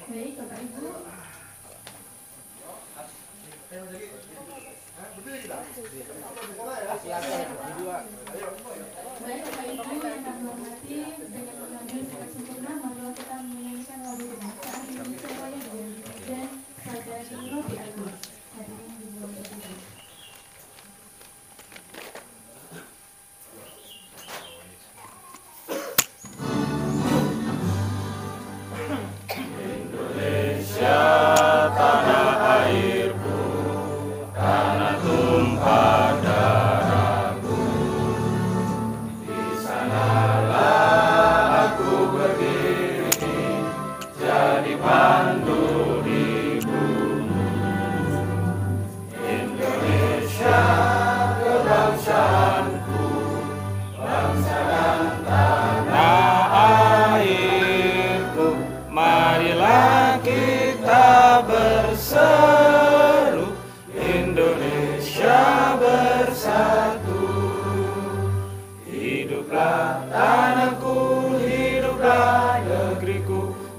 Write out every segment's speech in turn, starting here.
Baik, Bapak Ibu. Baik, Bapak Ibu yang kami hormati, dengan mengambil sikap sempurna, marilah kita menyanyikan lagu kebangsaan Indonesia Raya dengan dan Saja Hero di Agus. Hadirin dimulai dari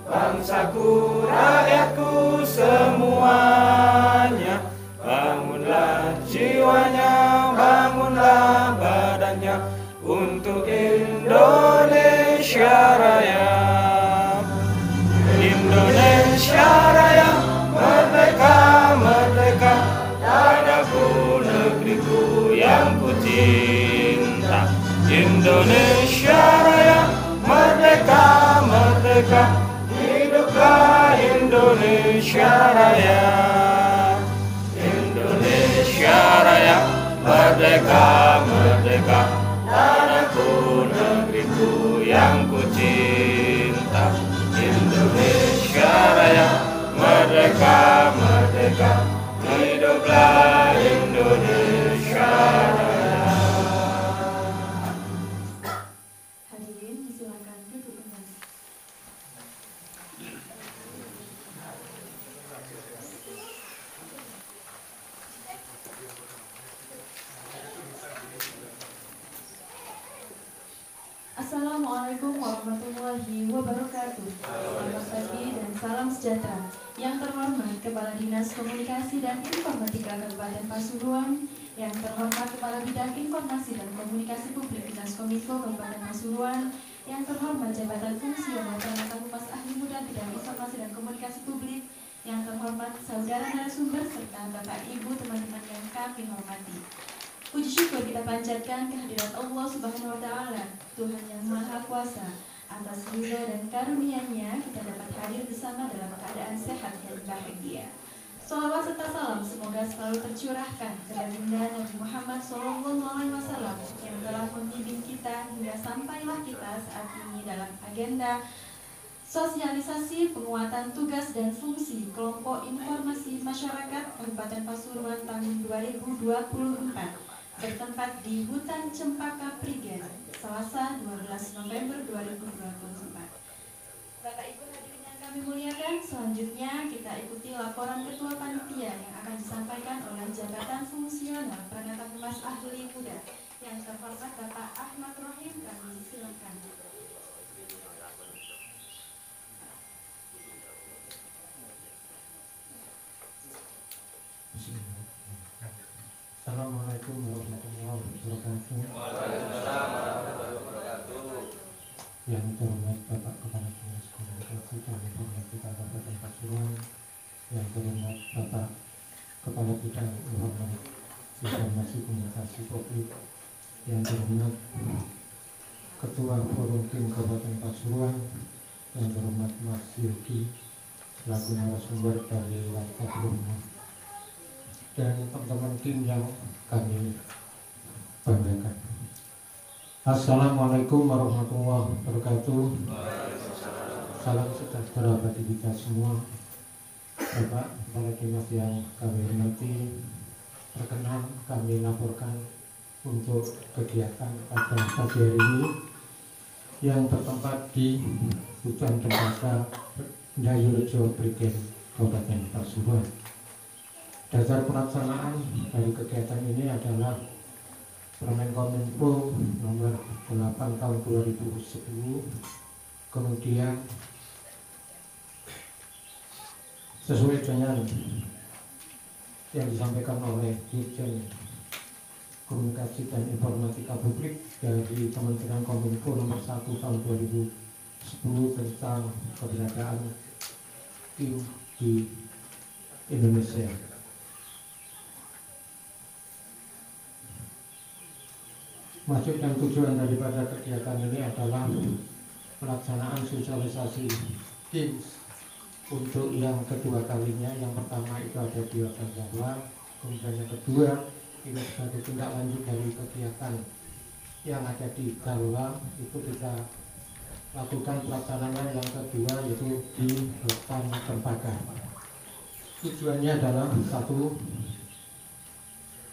bangsaku, rakyatku semuanya. Bangunlah jiwanya, bangunlah badannya untuk Indonesia Raya. Indonesia Raya, merdeka, merdeka, tanahku, negeriku yang ku cinta. Indonesia Raya, merdeka, merdeka, hiduplah Indonesia Raya. Indonesia Raya, merdeka, merdeka, tanahku, negeriku yang ku cinta. Indonesia Raya, merdeka, merdeka, hiduplah Indonesia Raya. hadirin, silakan duduk kembali. Assalamualaikum warahmatullahi wabarakatuh. Selamat pagi dan salam sejahtera. Yang terhormat Kepala Dinas Komunikasi dan Informatika Kabupaten Pasuruan, yang terhormat Kepala Bidang Informasi dan Komunikasi Publik Dinas Kominfo Kabupaten Pasuruan, yang terhormat Jabatan Fungsional Perangkat Humas Ahli Muda Bidang Informasi dan Komunikasi Publik, yang terhormat saudara narasumber serta Bapak Ibu teman-teman yang kami hormati. Puji syukur kita panjatkan kehadirat Allah Subhanahu wa Ta'ala, Tuhan yang Maha Kuasa. Atas ridho dan karunia-Nya kita dapat hadir bersama dalam keadaan sehat dan bahagia. Salawat serta salam semoga selalu tercurahkan ke baginda Nabi Muhammad SAW yang telah membimbing kita hingga sampailah kita saat ini dalam agenda sosialisasi penguatan tugas dan fungsi kelompok informasi masyarakat Kabupaten Pasuruan tahun 2024. Bertempat di Hutan Cempaka Prigen, Selasa 12 November 2024. Bapak Ibu hadirin yang kami muliakan, selanjutnya kita ikuti laporan Ketua Panitia yang akan disampaikan oleh Jabatan Fungsional Perangkat Humas Ahli Muda. Yang terhormat Bapak Ahmad Rohim, kami silakan. Assalamualaikum warahmatullahi wabarakatuh. Yang terhormat Bapak Kepala Dinas Komunikasi dan Informatika Kabupaten Pasuruan, yang terhormat Bapak Kepala Bidang Informasi Komunikasi Publik, yang terhormat Ketua Forum Tim Kabupaten Pasuruan, yang terhormat Mas Yogi selaku narasumber dari Warta Brunei, dan teman-teman tim yang kami banggakan. Assalamualaikum warahmatullahi wabarakatuh. Salam sejahtera bagi kita semua. Bapak Kepala Dinas yang kami hormati, perkenan kami laporkan untuk kegiatan pada pagi hari ini yang bertempat di Hutan Cempaka Ndayurejo Prigen, Kabupaten Pasuruan. Dasar pelaksanaan dari kegiatan ini adalah Permenkominfo nomor 8 tahun 2010, kemudian sesuai dengan yang disampaikan oleh Dirjen Komunikasi dan Informatika Publik dari Kementerian Kominfo nomor 1 tahun 2010 tentang keberadaan tim di Indonesia. Maksud dan tujuan daripada kegiatan ini adalah pelaksanaan sosialisasi TIMS untuk yang kedua kalinya. Yang pertama itu ada di Hotel Jawa, kemudian yang kedua ini sebagai tindak lanjut dari kegiatan yang ada di Jawa, itu kita lakukan pelaksanaan yang kedua yaitu di Hutan Cempaka. Tujuannya adalah satu,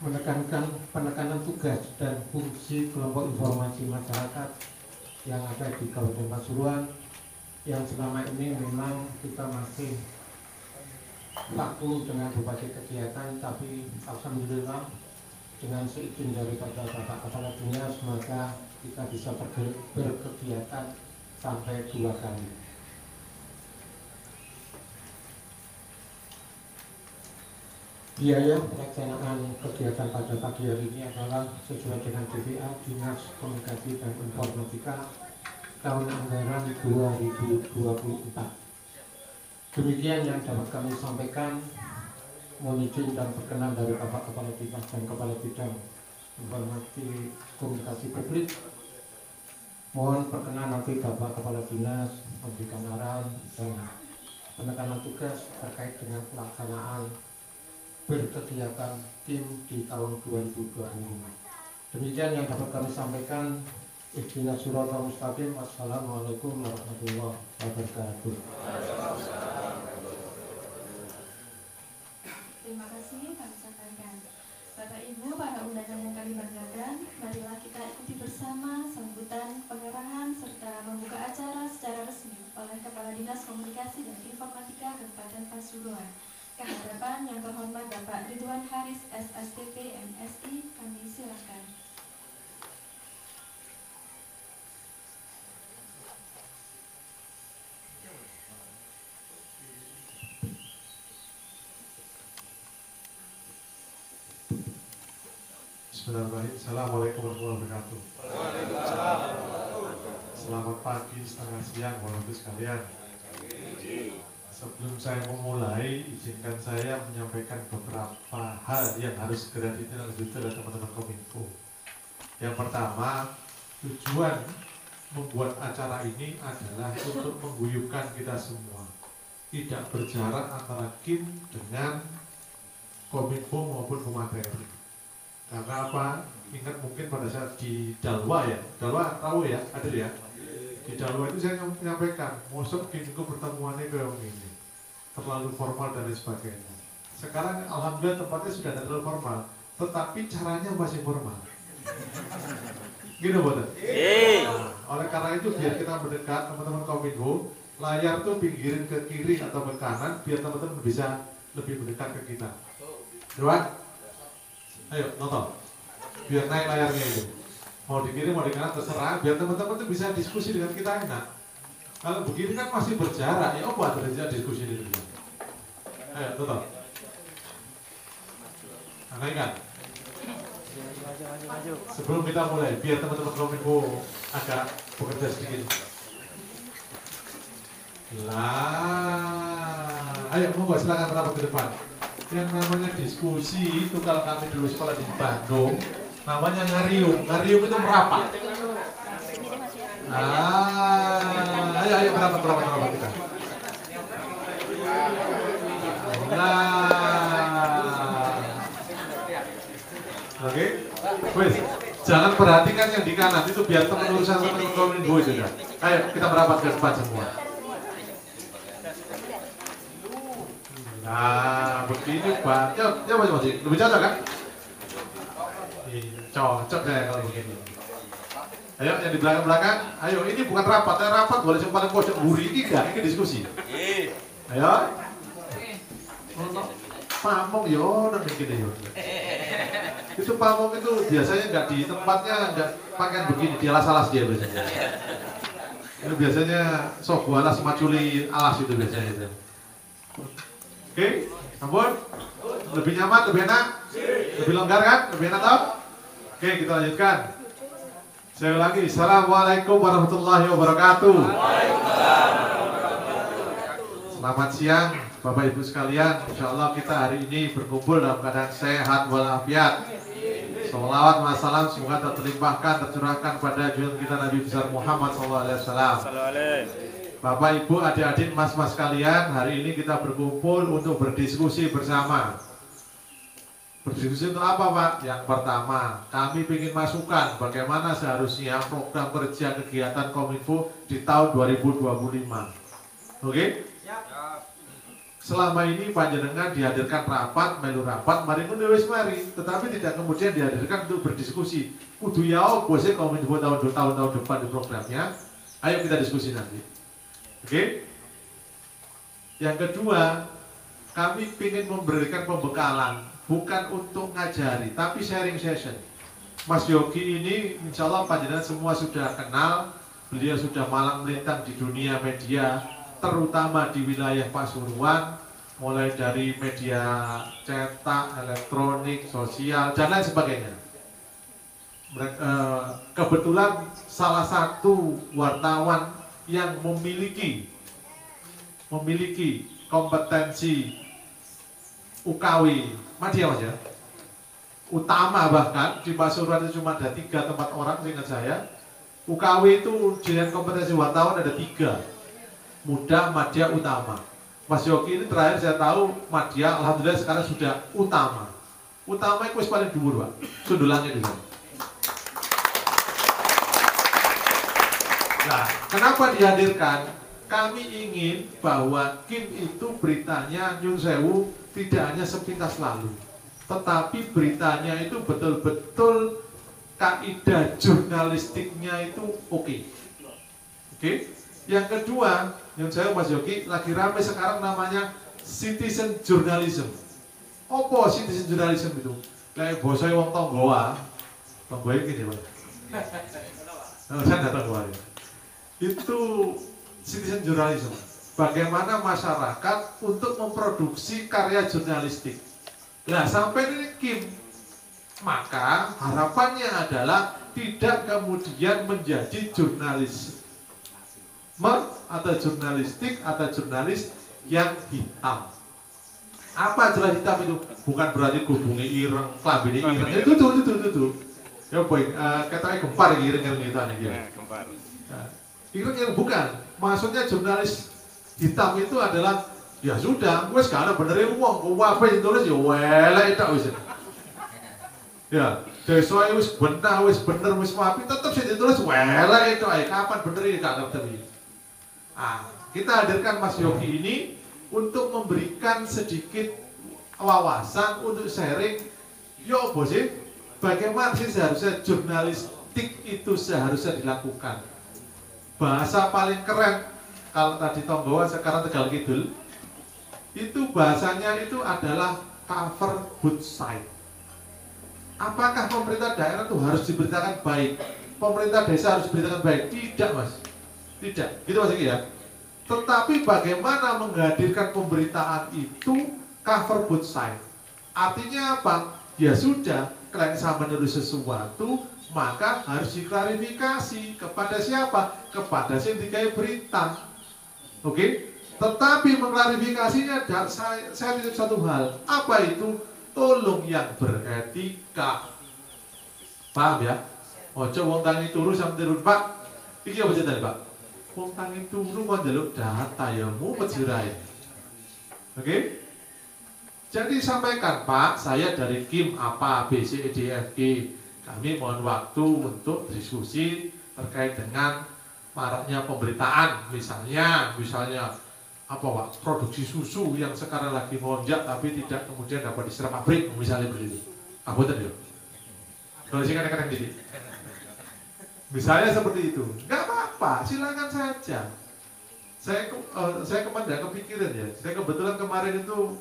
menekankan penekanan tugas dan fungsi kelompok informasi masyarakat yang ada di Kabupaten Pasuruan, yang selama ini memang kita masih vakum dengan berbagai kegiatan, tapi alhamdulillah dengan seizin daripada Bapak Kepala Dinas maka kita bisa berkegiatan sampai 2 kali. Biaya pelaksanaan kegiatan pada pagi hari ini adalah sesuai dengan DPA Dinas Komunikasi dan Informatika tahun anggaran 2024. Demikian yang dapat kami sampaikan. Mohon izin dan perkenan dari Bapak Kepala Dinas dan Kepala Bidang Informasi Komunikasi Publik. Mohon perkenan nanti Bapak Kepala Dinas memberikan arahan dan penekanan tugas terkait dengan pelaksanaan berkegiatan tim di tahun 2025. Demikian yang dapat kami sampaikan. Ihdinas siratal mustaqim. Wassalamualaikum warahmatullahi wabarakatuh. Terima kasih kami sampaikan. Bapak Ibu, para undangan yang kami banggakan, marilah kita ikuti bersama sambutan pengarahan serta membuka acara secara resmi oleh Kepala Dinas Komunikasi dan Informatika Kabupaten Pasuruan. Kehadapan yang terhormat Bapak Ridwan Haris SSTP MSI, kami silakan. Bismillahirrahmanirrahim. Assalamualaikum warahmatullahi wabarakatuh. Selamat pagi, setengah siang, Bapak-Ibu sekalian. Sebelum saya memulai, izinkan saya menyampaikan beberapa hal yang harus segera ditindaklanjuti oleh teman-teman Kominfo. Yang pertama, tujuan membuat acara ini adalah untuk mengguyupkan kita semua, tidak berjarak antara KIM dengan Kominfo maupun pemateri. Karena apa? Ingat mungkin pada saat di Dalwa ya, Dalwa tahu ya, ada ya. Di Dalwa itu saya menyampaikan, mosok KIMku pertemuannya kayak ini, terlalu formal dan lain sebagainya. Sekarang alhamdulillah tempatnya sudah tidak terlalu formal, tetapi caranya masih formal. Gitu betul? Nah, oleh karena itu biar kita mendekat, teman-teman Kominfo, layar tuh pinggirin ke kiri atau ke kanan, biar teman-teman bisa lebih mendekat ke kita. Dewan? Ayo nonton, biar naik layarnya itu. Mau di kiri mau di kanan terserah, biar teman-teman tuh bisa diskusi dengan kita enak. Kalau begini kan masih berjarak, ya apa terjadi diskusi di dunia. Ayo nonton. Nah, ingat. Sebelum kita mulai, biar teman-teman Kominfo agak bekerja sedikit. Lah, ayo monggo silakan merapat ke depan. Yang namanya diskusi itu kalau kami dulu sekolah di Bandung namanya ngariung. Ngariung itu merapat. Ayo merapat kita. Oke, wes jangan perhatikan yang di kanan itu biar teman urusan teman Kominfo itu ya. Ayo kita merapat ke depan semua. Nah, begini Pak. Ya masih lebih cocok kan? Cocok saya kalau begini. Ayo yang di belakang-belakang. Ayo ini bukan rapat. Rapat boleh yang paling pojok buri ini enggak? Ini diskusi. Ayo. pamong yo nang gini yo. Itu pamong itu biasanya nggak di tempatnya, nggak pakaian begini, di alas-alas dia biasanya. Itu biasanya sobu alas maculi alas itu biasanya itu. Oke, ampun. Lebih nyaman, lebih enak, lebih longgar kan, lebih enak tau? Oke, kita lanjutkan. Saya ulangi, Assalamualaikum warahmatullahi wabarakatuh. Selamat siang Bapak Ibu sekalian. Insya Allah kita hari ini berkumpul dalam keadaan sehat walafiat. Salawat wa salam semoga terlimpahkan, tercurahkan pada junjungan kita Nabi besar Muhammad SAW. Bapak Ibu, adik-adik, mas-mas sekalian, hari ini kita berkumpul untuk berdiskusi bersama. Berdiskusi untuk apa, Pak? Yang pertama, kami ingin masukan bagaimana seharusnya program kerja kegiatan Kominfo di tahun 2025. Oke? Selama ini panjenengan dihadirkan rapat, melu rapat, mari wis mari, tetapi tidak kemudian dihadirkan untuk berdiskusi. Kudu ya bosnya Kominfo tahun depan di programnya. Ayo kita diskusi nanti. Oke? Yang kedua, kami ingin memberikan pembekalan, bukan untuk ngajari, tapi sharing session. Mas Yogi ini insya Allah panjenengan semua sudah kenal, beliau sudah malang melintang di dunia media, terutama di wilayah Pasuruan, mulai dari media cetak, elektronik, sosial, dan lain sebagainya. Kebetulan salah satu wartawan yang memiliki kompetensi UKW, Madya Mas ya, utama bahkan di Pasuruan itu cuma ada 3 tempat orang, seingat saya. UKW itu dengan kompetensi wartawan ada 3, muda, madya, utama. Mas Yogi ini terakhir saya tahu madya, alhamdulillah sekarang sudah utama. Utama itu paling dhuwur, Pak. Sundulannya di sana. Nah, kenapa dihadirkan? Kami ingin bahwa Kim itu beritanya nyun sewu tidak hanya sepintas lalu, tetapi beritanya itu betul-betul kaidah jurnalistiknya itu oke. Yang kedua, nyun sewu Mas Yogi, lagi rame sekarang namanya citizen journalism. Apa citizen journalism itu? Kayak bosnya wong tonggoa, tonggoa gini Pak. Saya nggak tonggoa ya. Itu citizen journalism. Bagaimana masyarakat untuk memproduksi karya jurnalistik. Nah, sampai ini Kim, maka harapannya adalah tidak kemudian menjadi jurnalisme atau jurnalistik atau jurnalis yang hitam. Apa jelas hitam itu? Bukan berarti hubungi ireng, klambini ireng. Itu. Ya boy, katanya gempar ireng yang itu aneh ya. Gempar. Ireng yang bukan. Maksudnya jurnalis hitam itu adalah ya sudah, wes karena benerin uang, apa yang tulis ya welek itu wes. Ya, sesuai wes bener, wes maafin, tetap sih ditulis welek itu. Kapan benerin gak ngerti. Kita hadirkan Mas Yogi ini untuk memberikan sedikit wawasan untuk sharing. Yo bos, bagaimana sih seharusnya jurnalistik itu seharusnya dilakukan? Bahasa paling keren kalau tadi Tonggoa sekarang Tegal Kidul itu bahasanya itu adalah cover good side. Apakah pemerintah daerah itu harus diberitakan baik? Pemerintah desa harus diberitakan baik? Tidak Mas, tidak, gitu Mas Eki ya. Tetapi bagaimana menghadirkan pemberitaan itu cover good side? Artinya apa? Ya sudah, kalian sama menulis sesuatu, maka harus diklarifikasi kepada siapa? Kepada si dikai berita. Oke? Tetapi mengklarifikasinya saya titip satu hal. Apa itu? Tolong yang beretika. Paham ya? Ojo wong tangi turu sampe turun, Pak. Iki apa cerita Pak? Wong tangi turu kok njaluk data ya mumet sirai. Oke? Jadi sampaikan, Pak, saya dari Kim apa B C E D F G. Kami mohon waktu untuk diskusi terkait dengan maraknya pemberitaan, misalnya apa Pak, produksi susu yang sekarang lagi melonjak tapi tidak kemudian dapat diserap pabrik, misalnya begitu. Apa tadi? Kalau sih kadang-kadang gitu. Misalnya seperti itu, nggak apa-apa, silakan saja. Saya kemarin kepikiran ya, saya kebetulan kemarin itu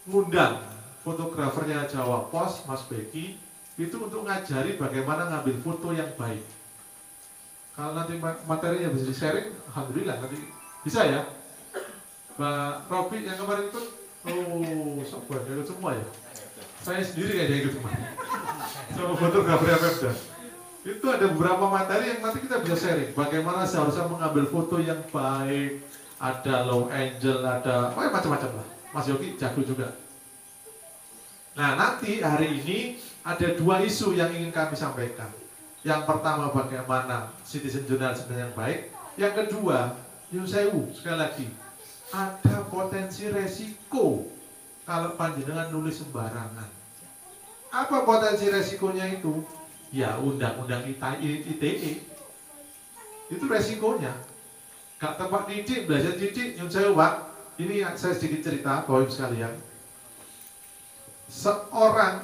ngundang fotografernya Jawa Pos, Mas Beki, itu untuk ngajari bagaimana ngambil foto yang baik. Kalau nanti materinya bisa di-sharing, alhamdulillah nanti bisa ya. Mbak Robi yang kemarin ikut, oh, sobat ikut semua ya. Saya sendiri kayaknya ikut semua. Sama fotografer yang Pemda. Itu ada beberapa materi yang nanti kita bisa sharing. Bagaimana seharusnya mengambil foto yang baik. Ada low angle, ada macam-macam lah. Mas Yogi jago juga. Nah nanti hari ini ada 2 isu yang ingin kami sampaikan. Yang pertama bagaimana citizen journalism yang baik. Yang kedua, Yun Sewu sekali lagi, ada potensi resiko kalau panjenengan nulis sembarangan. Apa potensi resikonya itu? Ya undang-undang ITE. Itu resikonya. Gak tepat didik, belajar didik, Yun Sewu Pak. Ini saya sedikit cerita, Bapak Ibu sekalian. Seorang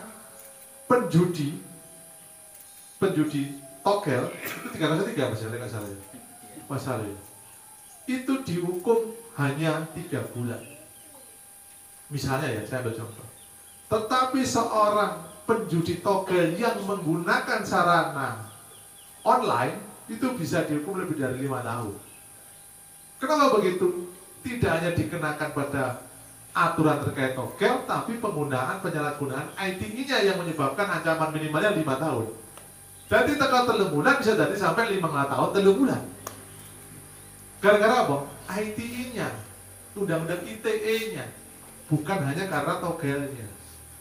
penjudi togel itu 303 masalahnya. Itu dihukum hanya 3 bulan. Misalnya ya, saya ambil contoh. Tetapi seorang penjudi togel yang menggunakan sarana online itu bisa dihukum lebih dari 5 tahun. Kenapa begitu? Tidak hanya dikenakan pada aturan terkait togel, tapi penyalahgunaan ITE-nya yang menyebabkan ancaman minimalnya 5 tahun. Jadi tekan 3 bulan bisa jadi sampai 5 tahun 3 bulan. Gara-gara apa? ITE-nya, undang-undang ITE-nya, bukan hanya karena togelnya.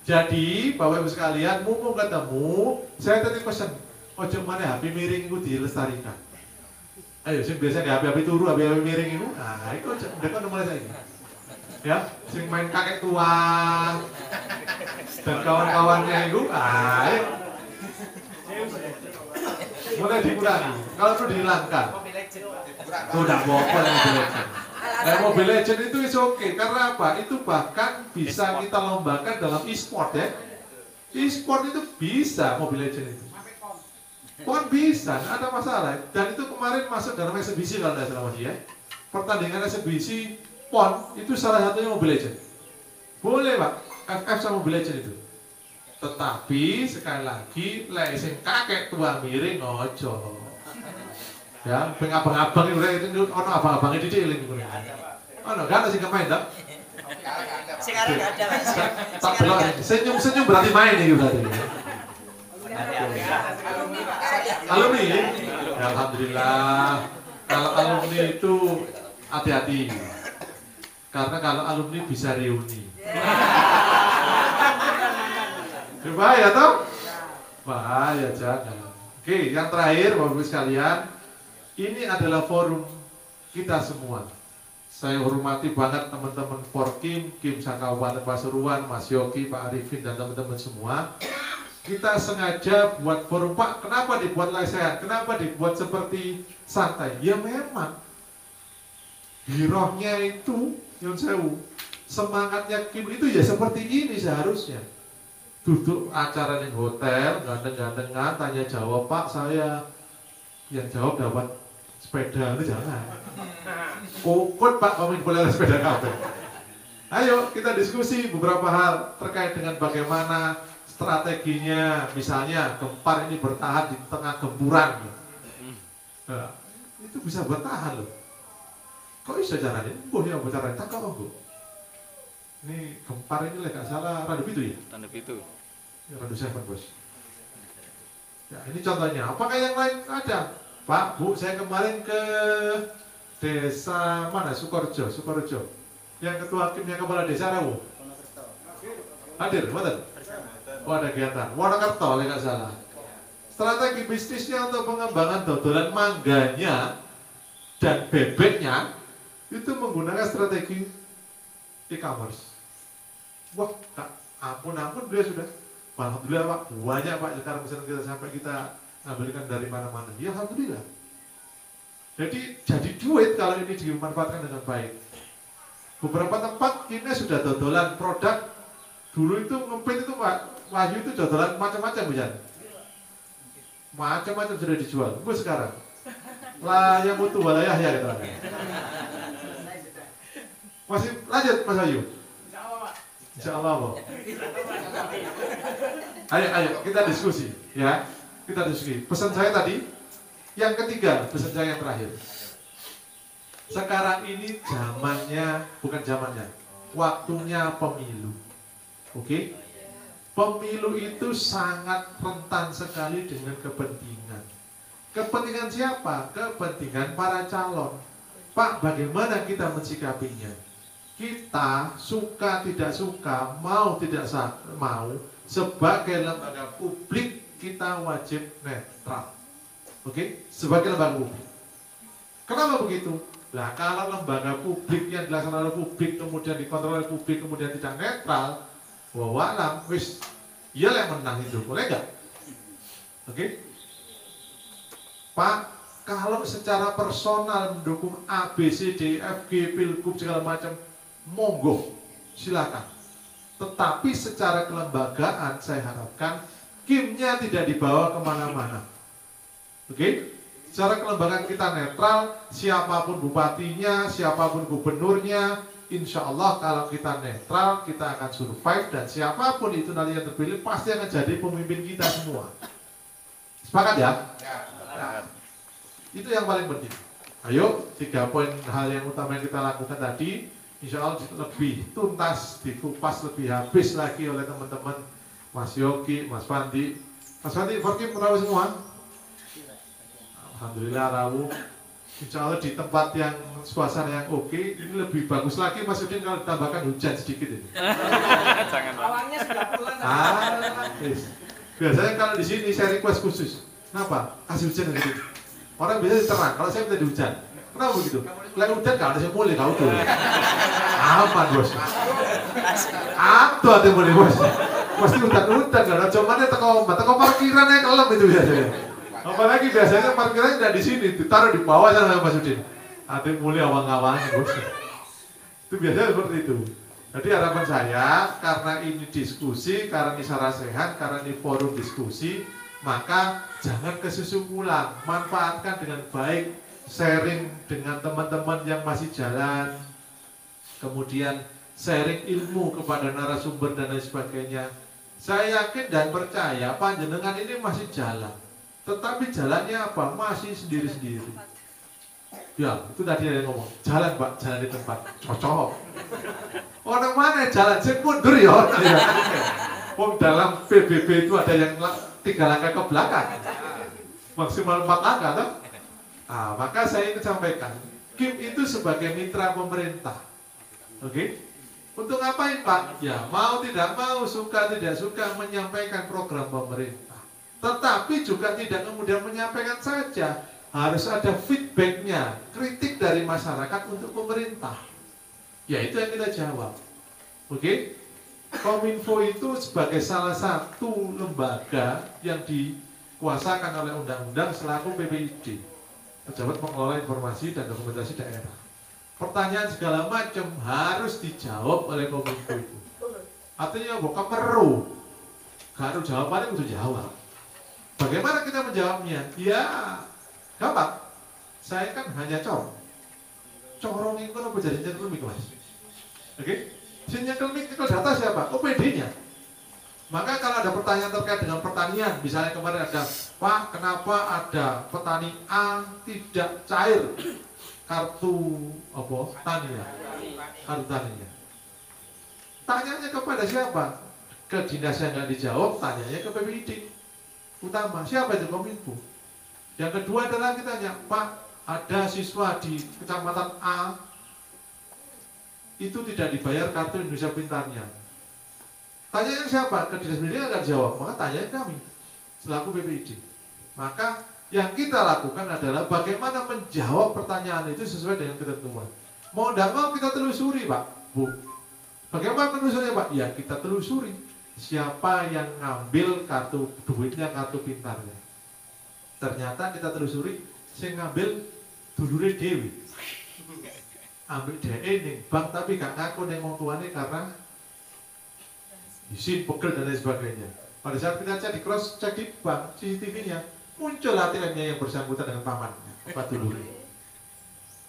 Jadi Bapak Ibu sekalian, mumpung ketemu, saya tadi pesan, ojo mana HP miring itu dilestarikan. Ayo, sing biasa nggak HP turu, HP miring itu, nah itu udah kan mulai saya. Ya, sing main kakek tua dan kawan-kawannya itu, ayo. Mulai dikurangi, kalau perlu dihilangkan. Udah bokol yang Mobile Legend. Mobile Legend itu is oke, karena apa? Itu bahkan bisa kita lombakan dalam e-sport ya. E-sport itu bisa Mobile Legend itu. PON bisa, nggak ada masalah. Dan itu kemarin masuk dalam eksebisi kalau tidak salah Mas ya. Pertandingan eksebisi PON itu salah satunya Mobile Legend. Boleh Pak, FF sama Mobile Legend itu. Tetapi sekali lagi, sing kakek tua miring ojo. Ya, abang-abang itu ono abang-abang itu cilik ngono. Ono gak ada sing main ta? Sekarang enggak ada Mas. Tak belok senyum-senyum berarti main iki berarti. Alumni. Ya, alhamdulillah. Kalau alumni itu hati-hati. Karena kalau alumni bisa reuni. Bahaya toh? Bahaya jangan. Oke, yang terakhir Bapak Ibu sekalian, ini adalah forum kita semua. Saya hormati banget teman-teman Forkim, Kim Kabupaten Pasuruan, Mas Yogi, Pak Arifin dan teman-teman semua. Kita sengaja buat forum Pak. Kenapa dibuat lesehan? Kenapa dibuat seperti santai? Ya memang girohnya itu Yun Sewu, semangatnya Kim itu ya seperti ini seharusnya. Duduk acara di hotel, ganteng-gantengan, tanya jawab Pak, saya yang jawab dapat sepeda, itu jangan. Kokot Pak, kami boleh sepeda kabel. Ayo kita diskusi beberapa hal terkait dengan bagaimana strateginya, misalnya Gempar ini bertahan di tengah gempuran. Nah, itu bisa bertahan loh. Kok bisa caranya? Oh ya caranya, tak kok Bu. Ini Gempar ini gak salah Randu Pitu ya? Randu Pitu. Ya, Randu Seven Bos. Ya ini contohnya. Apakah yang lain ada? Pak, Bu, saya kemarin ke desa mana? Sukorejo. Yang ketua Kimnya kepala desa Rawu. Hadir, betul? Oh ada kegiatan. Wonokerto, gak salah. Strategi bisnisnya untuk pengembangan dodolan mangganya dan bebeknya itu menggunakan strategi e-commerce. Wah, ampun dia sudah. Alhamdulillah Pak, banyak Pak sekarang pesanan kita sampai kita ngambilkan dari mana-mana. Ya alhamdulillah. Jadi duit kalau ini dimanfaatkan dengan baik. Beberapa tempat kita sudah dodolan produk. Dulu itu ngepit itu Pak Wahyu itu dodolan macam-macam bukan? Macam-macam sudah dijual. Gue sekarang lah yang mutu walayah ya gitu. Masih lanjut Mas Wahyu. Insya Allah, Boh. Ayo kita diskusi, ya. Kita diskusi. Pesan saya tadi, yang ketiga, pesan saya yang terakhir. Sekarang ini waktunya pemilu. Oke? Pemilu itu sangat rentan sekali dengan kepentingan. Kepentingan siapa? Kepentingan para calon. Pak, bagaimana kita mensikapinya? Kita suka tidak suka, mau tidak mau, sebagai lembaga publik kita wajib netral. Oke? Sebagai lembaga publik. Kenapa begitu? Nah, kalau lembaga publik yang dilaksanakan oleh publik, kemudian dikontrol oleh publik, kemudian tidak netral, wawalam, wis, iya yang menang itu, boleh nggak? Oke? Pak, kalau secara personal mendukung A, B, C, D, F, G, Pilgub segala macam, monggo, silakan. Tetapi secara kelembagaan saya harapkan kimnya tidak dibawa kemana-mana. Oke? Secara kelembagaan kita netral, siapapun bupatinya, siapapun gubernurnya, insya Allah kalau kita netral, kita akan survive, dan siapapun itu nanti yang terpilih pasti akan jadi pemimpin kita semua. Sepakat ya? Nah, itu yang paling penting. Ayo, 3 poin hal yang utama yang kita lakukan tadi, insya Allah lebih tuntas, dikupas lebih habis lagi oleh teman-teman Mas Yogi, Mas Fandi. Mas Fandi, Forkim, tahu semua? Alhamdulillah rawu. Insya Allah di tempat yang suasana yang oke, ini lebih bagus lagi Mas Udin kalau ditambahkan hujan sedikit ini. Jangan. Awalnya sudah pulang. Biasanya kalau di sini saya request khusus. Kenapa? Kasih hujan gitu. Orang biasa terang. Kalau saya minta di hujan. Kenapa begitu? Kalau hujan kalau ada yang mulai kau tuh. Aman bos. Apa tuh mulai bos? Pasti hutan kalau cuma ada teko parkirannya kelem itu biasanya. Apalagi biasanya parkirannya tidak di sini, ditaruh di bawah sana Mas Udin. Ada mulai awang-awangnya bos. Itu biasanya seperti itu. Jadi harapan saya, karena ini diskusi, karena ini sarasehan, karena ini forum diskusi, maka jangan kesusupulan, manfaatkan dengan baik, sharing dengan teman-teman yang masih jalan, kemudian sharing ilmu kepada narasumber dan lain sebagainya. Saya yakin dan percaya panjenengan ini masih jalan. Tetapi jalannya apa? Masih sendiri-sendiri. Ya, itu tadi ada yang ngomong, jalan Pak, jalan di tempat. Cocok. Orang mana jalan? Saya mundur ya. Dalam PBB itu ada yang 3 langkah ke belakang. Maksimal 4 langkah, toh? Nah, maka saya ingin sampaikan, KIM itu sebagai mitra pemerintah. Oke? Untuk ngapain Pak? Ya, mau tidak mau, suka tidak suka menyampaikan program pemerintah. Tetapi juga tidak kemudian menyampaikan saja, harus ada feedbacknya, kritik dari masyarakat untuk pemerintah. Ya itu yang kita jawab. Oke? Kominfo itu sebagai salah satu lembaga yang dikuasakan oleh undang-undang selaku PPID, Pejabat Pengelola Informasi dan Dokumentasi Daerah. Pertanyaan segala macam harus dijawab oleh Kominfo itu. Artinya bukan perlu, kalau jawabannya itu jawab. Bagaimana kita menjawabnya? Ya, gampang. Saya kan hanya corong itu apa jadi nyekel mik Mas? Oke? Si nyekel data siapa? OPD-nya. Maka kalau ada pertanyaan terkait dengan pertanian, misalnya kemarin ada, Pak, kenapa ada petani A tidak cair kartu taninya? Kartu taninya. Tanyanya kepada siapa? Ke dinas yang nggak dijawab, tanyanya ke PPID. Utama, siapa itu Kominfo? Yang kedua adalah kita tanya, Pak, ada siswa di kecamatan A itu tidak dibayar kartu Indonesia Pintarnya. Tanyanya siapa? Ke dinas pendidikan nggak jawab, maka tanyanya kami selaku PPID. Maka yang kita lakukan adalah bagaimana menjawab pertanyaan itu sesuai dengan ketentuan. Mau tidak mau kita telusuri Pak, Bu. Bagaimana telusurnya Pak? Ya kita telusuri. Siapa yang ngambil kartu duitnya, kartu pintarnya. Ternyata kita telusuri, saya ngambil dulure dewi. Ambil DE nih bank tapi gak ngaku nih wong tuane karena izin pegel dan lain sebagainya. Pada saat kita cek di cross check di bank CCTV-nya, muncul ATM-nya yang bersangkutan dengan pamannya, Pak Dulure.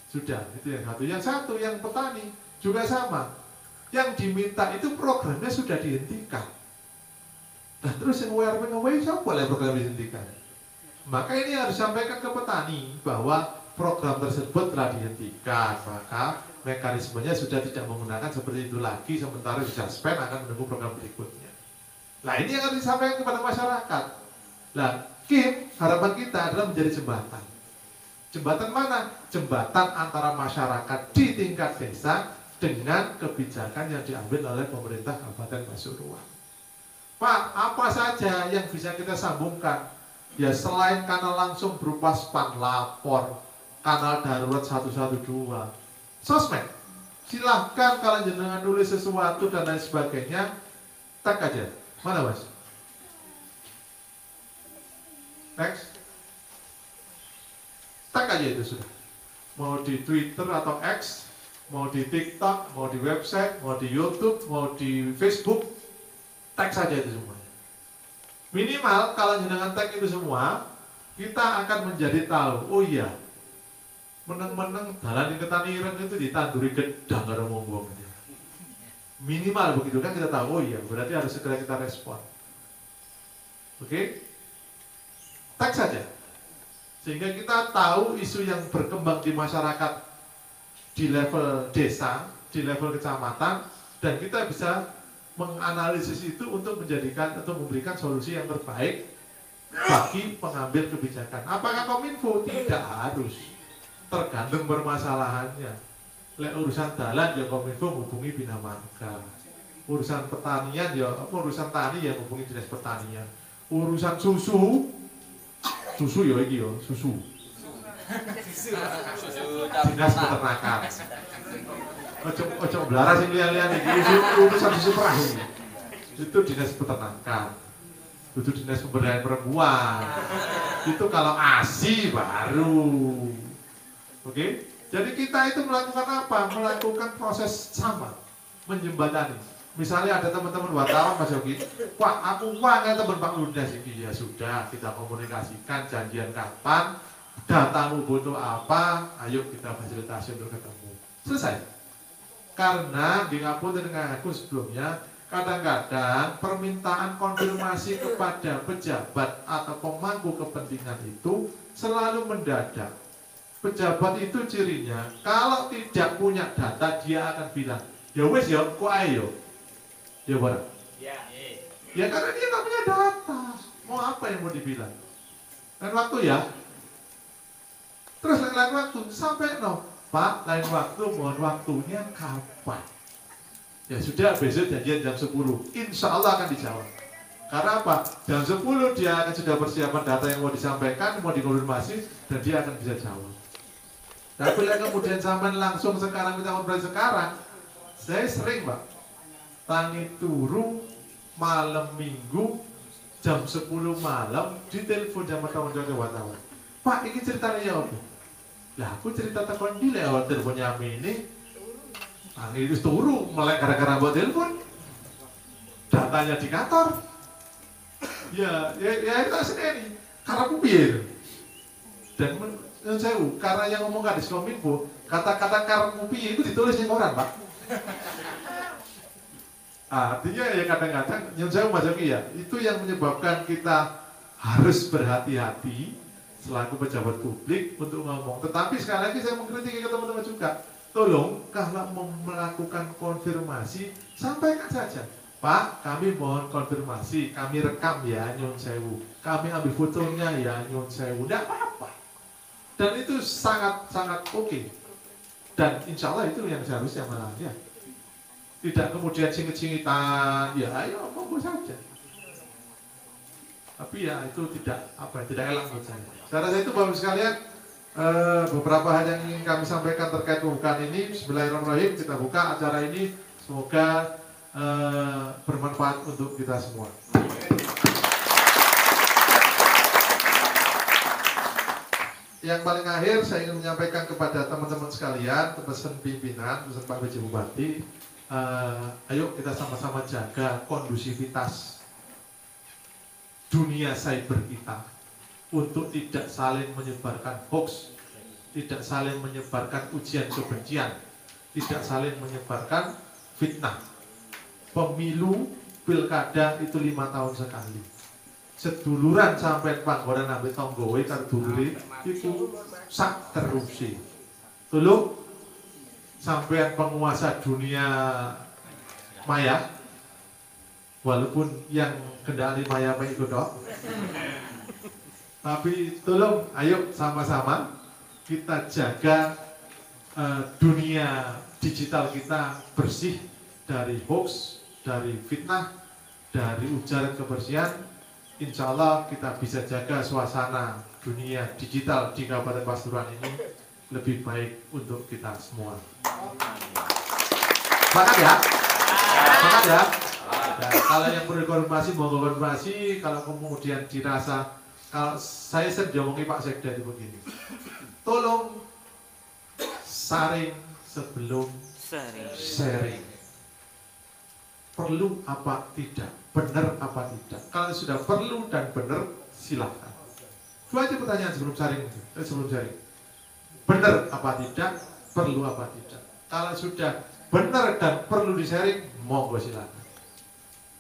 Sudah, itu yang satu. Yang satu, yang petani juga sama. Yang diminta itu programnya sudah dihentikan. Nah terus yang WRP siapa boleh program dihentikan? Maka ini harus disampaikan ke petani bahwa program tersebut telah dihentikan, maka mekanismenya sudah tidak menggunakan seperti itu lagi, sementara di suspend akan menunggu program berikutnya. Nah ini yang harus disampaikan kepada masyarakat. Nah KIM harapan kita adalah menjadi jembatan. Jembatan mana? Jembatan antara masyarakat di tingkat desa dengan kebijakan yang diambil oleh pemerintah Kabupaten Pasuruan. Pak, apa saja yang bisa kita sambungkan? Ya selain kanal langsung berupa SPAN lapor, kanal darurat 112, sosmed. Silahkan kalau jenengan nulis sesuatu dan lain sebagainya, tag aja. Mana mas? Next. Tag aja itu sudah. Mau di Twitter atau X, mau di TikTok, mau di website, mau di YouTube, mau di Facebook, tag saja itu semua. Minimal kalau jenengan tag itu semua, kita akan menjadi tahu, oh iya, meneng-meneng dalan ke Taniran itu ditanduri gedang ada ngomong. Minimal begitu kan kita tahu, oh iya, berarti harus segera kita respon. Oke? Tag saja. Sehingga kita tahu isu yang berkembang di masyarakat di level desa, di level kecamatan, dan kita bisa menganalisis itu untuk menjadikan atau memberikan solusi yang terbaik bagi pengambil kebijakan. Apakah Kominfo? Tidak harus, tergantung permasalahannya. Lek urusan dalan ya Kominfo hubungi Bina Marga. Urusan pertanian ya urusan tani ya hubungi Dinas Pertanian. Urusan susu ya iki ya susu. Dinas Peternakan. Ojo belaras sing liyan-liyan iki urusan susu perah ini. Itu Dinas Peternakan. Itu Dinas Pemberdayaan Perempuan. Itu kalau ASI baru. Oke? Jadi kita itu melakukan apa? Melakukan proses sama, menjembatani. Misalnya ada teman-teman wartawan Mas Yogi, Pak aku uangnya teman Pak Ludas ini, ya sudah kita komunikasikan janjian kapan, datamu butuh apa, ayo kita fasilitasi untuk ketemu. Selesai. Karena di ngapun dengan aku sebelumnya, kadang-kadang permintaan konfirmasi kepada pejabat atau pemangku kepentingan itu selalu mendadak. Pejabat itu cirinya, kalau tidak punya data dia akan bilang, ya wes ya, kok ayo. Ya barang. Ya karena dia nggak punya data. Mau apa yang mau dibilang? Lain waktu ya. Terus lain waktu sampai no, Pak, lain waktu mohon waktunya kapan? Ya sudah besok janjian jam 10. Insya Allah akan dijawab. Karena apa? Jam 10 dia akan sudah persiapan data yang mau disampaikan, mau dikonfirmasi, dan dia akan bisa jawab. Tapi kemudian sampai langsung sekarang kita ngobrol sekarang, saya sering Pak. Tani turu malam minggu jam 10 malam ditelepon sama teman-teman wartawan. Pak, ini ceritanya apa? Lah aku cerita telepon di lewat teleponnya ini. Tani itu turu melek gara-gara buat telepon. Datanya di kantor. Ya itu sendiri. Karena aku biar. Dan saya karena yang ngomong Kadis Kominfo, kata-kata karena piye itu ditulis di koran, Pak. Artinya ya kadang-kadang yang saya Mas Yogi ya, itu yang menyebabkan kita harus berhati-hati selaku pejabat publik untuk ngomong. Tetapi sekali lagi saya mengkritik ke teman-teman juga, tolong kalau mau melakukan konfirmasi sampaikan saja. Pak, kami mohon konfirmasi, kami rekam ya nyun sewu, kami ambil fotonya ya nyun sewu, tidak apa-apa. Dan itu sangat oke. Dan insya Allah itu yang seharusnya malah. Tidak kemudian singit-singitan, ya ayo monggo saja. Tapi ya itu tidak elok buat saya. Saya rasa itu Bapak sekalian beberapa hal yang ingin kami sampaikan terkait pembukaan ini. Bismillahirrahmanirrahim, kita buka acara ini. Semoga bermanfaat untuk kita semua. Yang paling akhir saya ingin menyampaikan kepada teman-teman sekalian, pesan pimpinan, pesan Pak PJ Bupati. Ayo kita sama-sama jaga kondusivitas dunia cyber kita untuk tidak saling menyebarkan hoax, tidak saling menyebarkan ujian kebencian, tidak saling menyebarkan fitnah. Pemilu pilkada itu 5 tahun sekali. Seduluran sampai panggonan ambek tonggowe karo dulure iku sak teruse. Tolong sampean penguasa dunia maya, walaupun yang kendali maya itu dok, tapi tolong ayo sama-sama kita jaga dunia digital kita bersih dari hoax, dari fitnah, dari ujaran kebersihan. Insya Allah kita bisa jaga suasana dunia digital di Kabupaten Pasuruan ini lebih baik untuk kita semua. Semangat ya? Semangat ya? Dan kalau yang perlu konfirmasi, mau konfirmasi. Kalau kemudian dirasa, kalau saya sering diomongin Pak Sekda itu begini, tolong saring sebelum sharing. Perlu apa tidak, benar apa tidak. Kalau sudah perlu dan benar, silahkan. Dua aja pertanyaan sebelum sharing. Benar apa tidak, perlu apa tidak. Kalau sudah benar dan perlu di-sharing, monggo silahkan.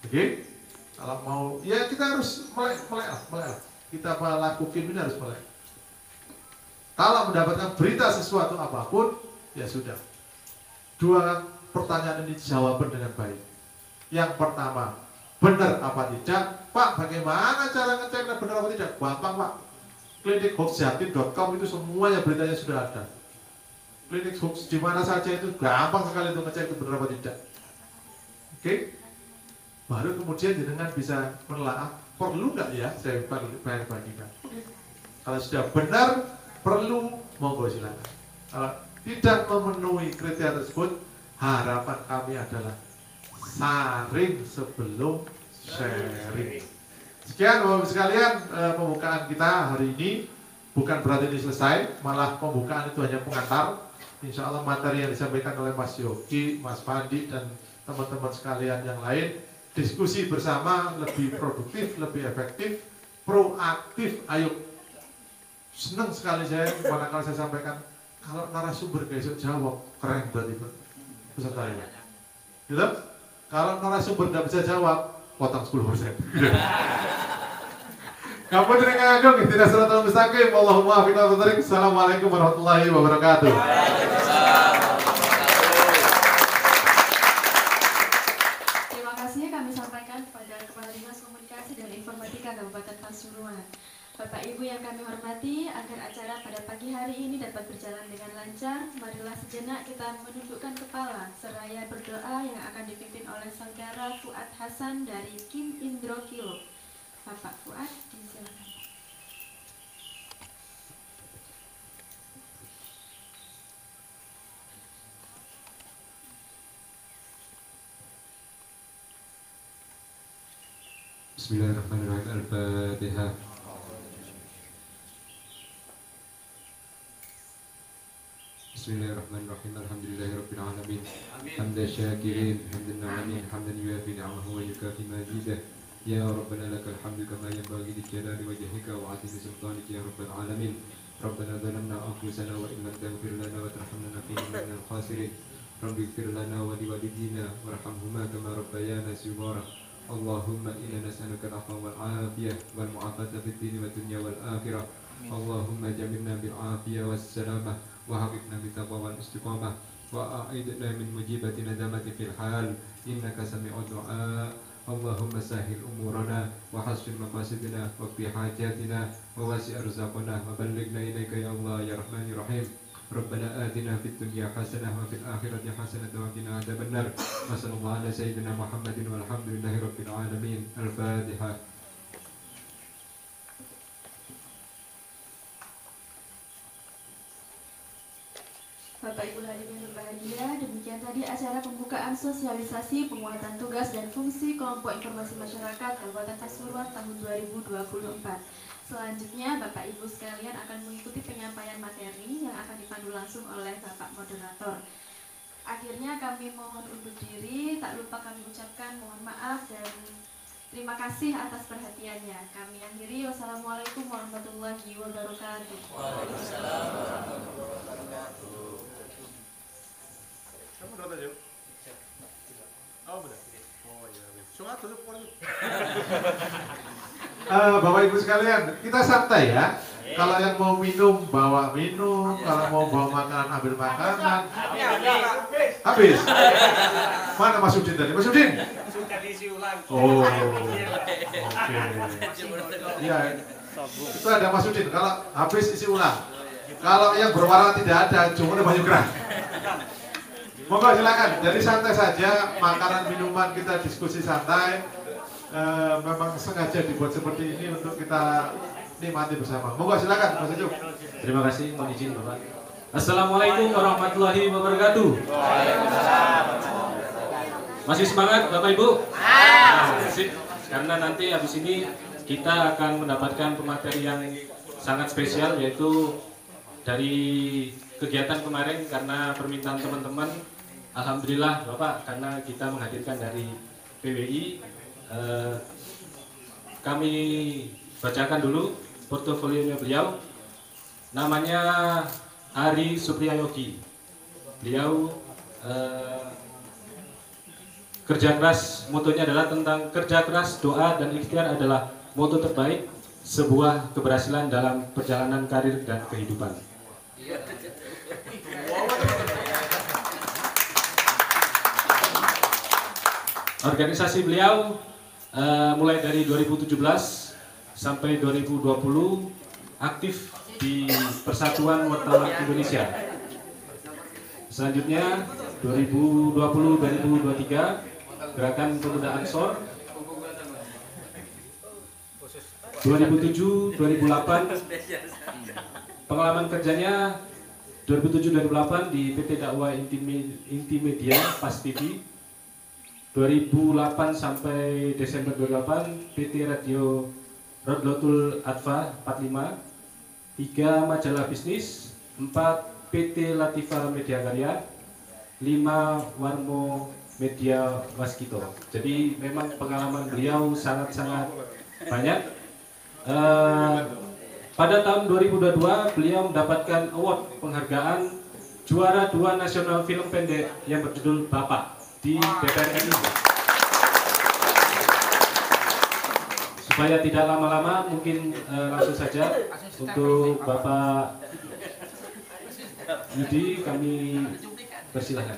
Oke? Kalau mau, ya kita harus melek. Kita lakukan ini harus melek. Kalau mendapatkan berita sesuatu apapun, ya sudah. Dua pertanyaan ini dijawab dengan baik. Yang pertama, benar apa tidak? Pak, bagaimana cara ngeceknya benar apa tidak? Gampang Pak. Klinikhoaxjatim.com itu semuanya beritanya sudah ada. Klinik hoax di mana saja itu gampang sekali untuk ngecek itu benar apa tidak. Oke? Baru kemudian jenengan bisa menelaah, perlu nggak ya saya bagikan. Kalau sudah benar, perlu, monggo silakan. Kalau tidak memenuhi kriteria tersebut, harapan kami adalah saring sebelum sharing. Sekian Bapak-Ibu sekalian, pembukaan kita hari ini. Bukan berarti ini selesai, malah pembukaan itu hanya pengantar. Insya Allah materi yang disampaikan oleh Mas Yogi, Mas Pandi, dan teman-teman sekalian yang lain, diskusi bersama lebih produktif, lebih efektif, proaktif. Ayo, senang sekali saya manakala saya sampaikan, kalau narasumber besok jawab, keren berarti peserta ini. Gitu? Kalau narasumber tidak bisa jawab, potong 10%. Kamu dengan agung, tidak suratul mustaqim. Allahumma afiq wa tarik. Assalamualaikum warahmatullahi wabarakatuh. Terima kasih kami sampaikan kepada Kepala Dinas Komunikasi dan Informatika Kabupaten Pasuruan. Bapak Ibu yang kami hormati, agar acara pada pagi hari ini dapat berjalan dengan lancar, marilah sejenak kita menundukkan kepala seraya berdoa yang akan dipimpin oleh Saudara Fuad Hasan dari Kim Indro Kilo. Bapak Fuad, disilakan. Bismillahirrahmanirrahim. Al-Fatihah. Bismillahirrahmanirrahim. Alhamdulillahirabbil alamin. Hamdan syakirin, hamdan na'amin, hamdan yuafi ni'amahu wa yukafi mazidah. Ya Rabbana lakal hamdu kama yanbaghi li jalali wajhika wa 'azimi sultanika ya rabbal alamin. Rabbana zalamna anfusana wa illam taghfir lana wa tarhamna lanakunanna minal khasirin. Rabbi ighfir lana wa liwalidina warhamhuma kama rabbayana shighara. Allahumma inna nas'aluka al-'afwa wal 'afiyah wal mu'afata fid dini wad dunya wal akhirah. Allahumma jamilna bil 'afiyah was salamah wa habibna bit taqwa wal istiqamah wa a'idna min mujibati nadamati fil hal innaka sami'ud du'a. Allahumma sahil umurana wa hasfin maqasidina wa qdi hajatina wa wasi' arzaqana wa ballighna ilaika ya Allah ya Rahman ya Rahim. Rabbana atina fid dunya hasanah wa fil akhirati hasanah wa qina adzabannar. Wa sallallahu ala sayyidina Muhammadin walhamdulillahi rabbil alamin. Al-Fatihah. Bapak Ibu hadirin berbahagia, demikian tadi acara pembukaan sosialisasi penguatan tugas dan fungsi kelompok informasi masyarakat Kabupaten Pasuruan tahun 2024. Selanjutnya Bapak Ibu sekalian akan mengikuti penyampaian materi yang akan dipandu langsung oleh Bapak Moderator. Akhirnya kami mohon undur diri, tak lupa kami ucapkan mohon maaf dan terima kasih atas perhatiannya. Kami akhiri, wassalamualaikum warahmatullahi wabarakatuh. Waalaikumsalam warahmatullahi wabarakatuh. Kamu udah tahu? Bapak Ibu sekalian, kita santai ya. Kalau yang mau minum, bawa minum. Kalau mau bawa makanan, ambil makanan. Habis. Mana Mas Udin tadi? Mas Udin? Sudah diisi ulang. Oh, oke. Iya, itu ada Mas Udin. Kalau habis isi ulang. Kalau yang berwarna tidak ada, cuma ada banyak gerak. Monggo silakan. Jadi santai saja, makanan minuman kita diskusi santai. Memang sengaja dibuat seperti ini untuk kita nikmati bersama. Monggo silakan Mas Ucup. Terima kasih, mohon izin Bapak. Assalamualaikum warahmatullahi wabarakatuh. Masih semangat Bapak Ibu? Sip. Karena nanti habis ini kita akan mendapatkan pemateri yang sangat spesial, yaitu dari kegiatan kemarin karena permintaan teman-teman. Alhamdulillah Bapak, karena kita menghadirkan dari PWI, kami bacakan dulu portofolionya beliau. Namanya Ari Supriyogi. Beliau kerja keras, motonya adalah tentang kerja keras, doa dan ikhtiar adalah moto terbaik sebuah keberhasilan dalam perjalanan karir dan kehidupan. Organisasi beliau mulai dari 2017 sampai 2020 aktif di Persatuan Wartawan Indonesia. Selanjutnya 2020-2023 Gerakan Pemuda Ansor. 2007-2008 pengalaman kerjanya 2007-2008 di PT Dakwah Intimedia Pas TV. 2008 sampai Desember 2008 PT Radio Rodlotul Adva 45, 3 Majalah Bisnis, 4 PT Latifah Media Karya, 5 Warmo Media Waskito. Jadi memang pengalaman beliau sangat-sangat banyak. Pada tahun 2022 beliau mendapatkan award penghargaan juara 2 nasional film pendek yang berjudul Bapak di DPR RI. Supaya tidak lama-lama, mungkin langsung saja untuk Bapak Yudi kami persilahkan.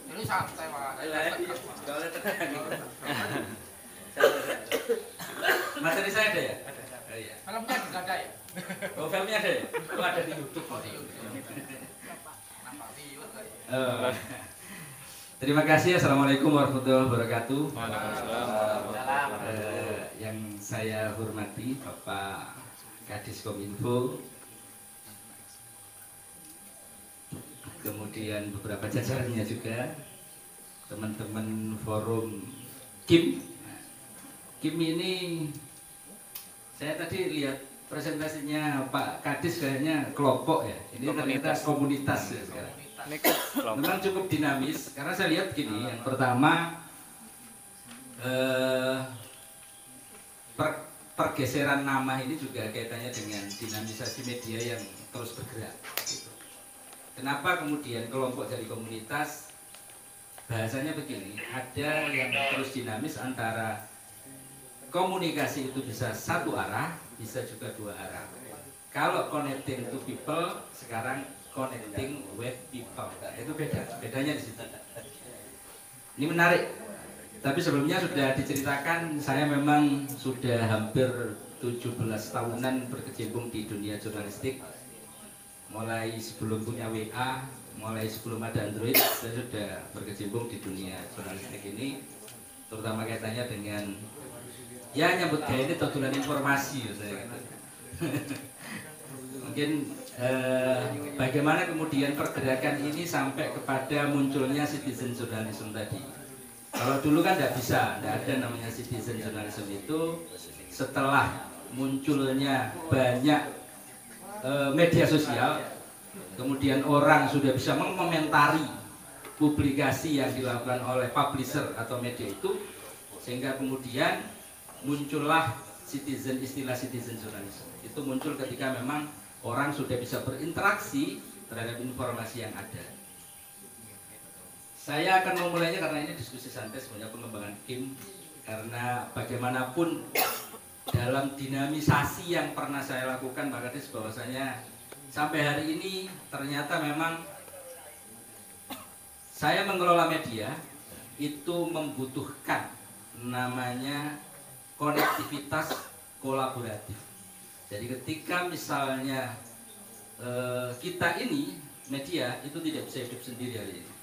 Ini santai Pak. Materi saya ada ya? Iya. Filmnya juga ada ya? Oh, filmnya ada ya? Oh, ada di YouTube. Terima kasih. Assalamualaikum warahmatullahi wabarakatuh. Yang saya hormati Bapak Kadis Kominfo, kemudian beberapa jajarannya juga, teman-teman forum Kim. Kim ini saya tadi lihat presentasinya Pak Kadis kayaknya kelompok ya. Ini ternyata komunitas ya sekarang. Memang cukup dinamis karena saya lihat gini, yang pertama pergeseran nama ini juga kaitannya dengan dinamisasi media yang terus bergerak. Gitu. Kenapa kemudian kelompok dari komunitas? Bahasanya begini, ada yang terus dinamis antara komunikasi itu bisa satu arah, bisa juga dua arah. Kalau connecting to people, sekarang connecting with people. Nah, itu bedanya di situ. Ini menarik. Tapi sebelumnya sudah diceritakan, saya memang sudah hampir 17 tahunan berkecimpung di dunia jurnalistik. Mulai sebelum punya WA, mulai sebelum ada Android, saya sudah berkecimpung di dunia jurnalistik ini, terutama kaitannya dengan ya nyambut gaya ini totulan informasi saya gitu. Mungkin bagaimana kemudian pergerakan ini sampai kepada munculnya citizen journalism tadi. Kalau dulu kan tidak bisa, tidak ada namanya citizen journalism itu setelah munculnya banyak media sosial, kemudian orang sudah bisa mengomentari publikasi yang dilakukan oleh publisher atau media itu, sehingga kemudian muncullah istilah citizen journalism. Itu muncul ketika memang orang sudah bisa berinteraksi terhadap informasi yang ada. Saya akan memulainya karena ini diskusi santai sebenarnya pengembangan KIM, karena bagaimanapun dalam dinamisasi yang pernah saya lakukan Pak Kadis, bahwasanya sampai hari ini ternyata memang saya mengelola media itu membutuhkan namanya konektivitas kolaboratif. Jadi ketika misalnya kita ini media itu tidak bisa hidup sendiri hari ini.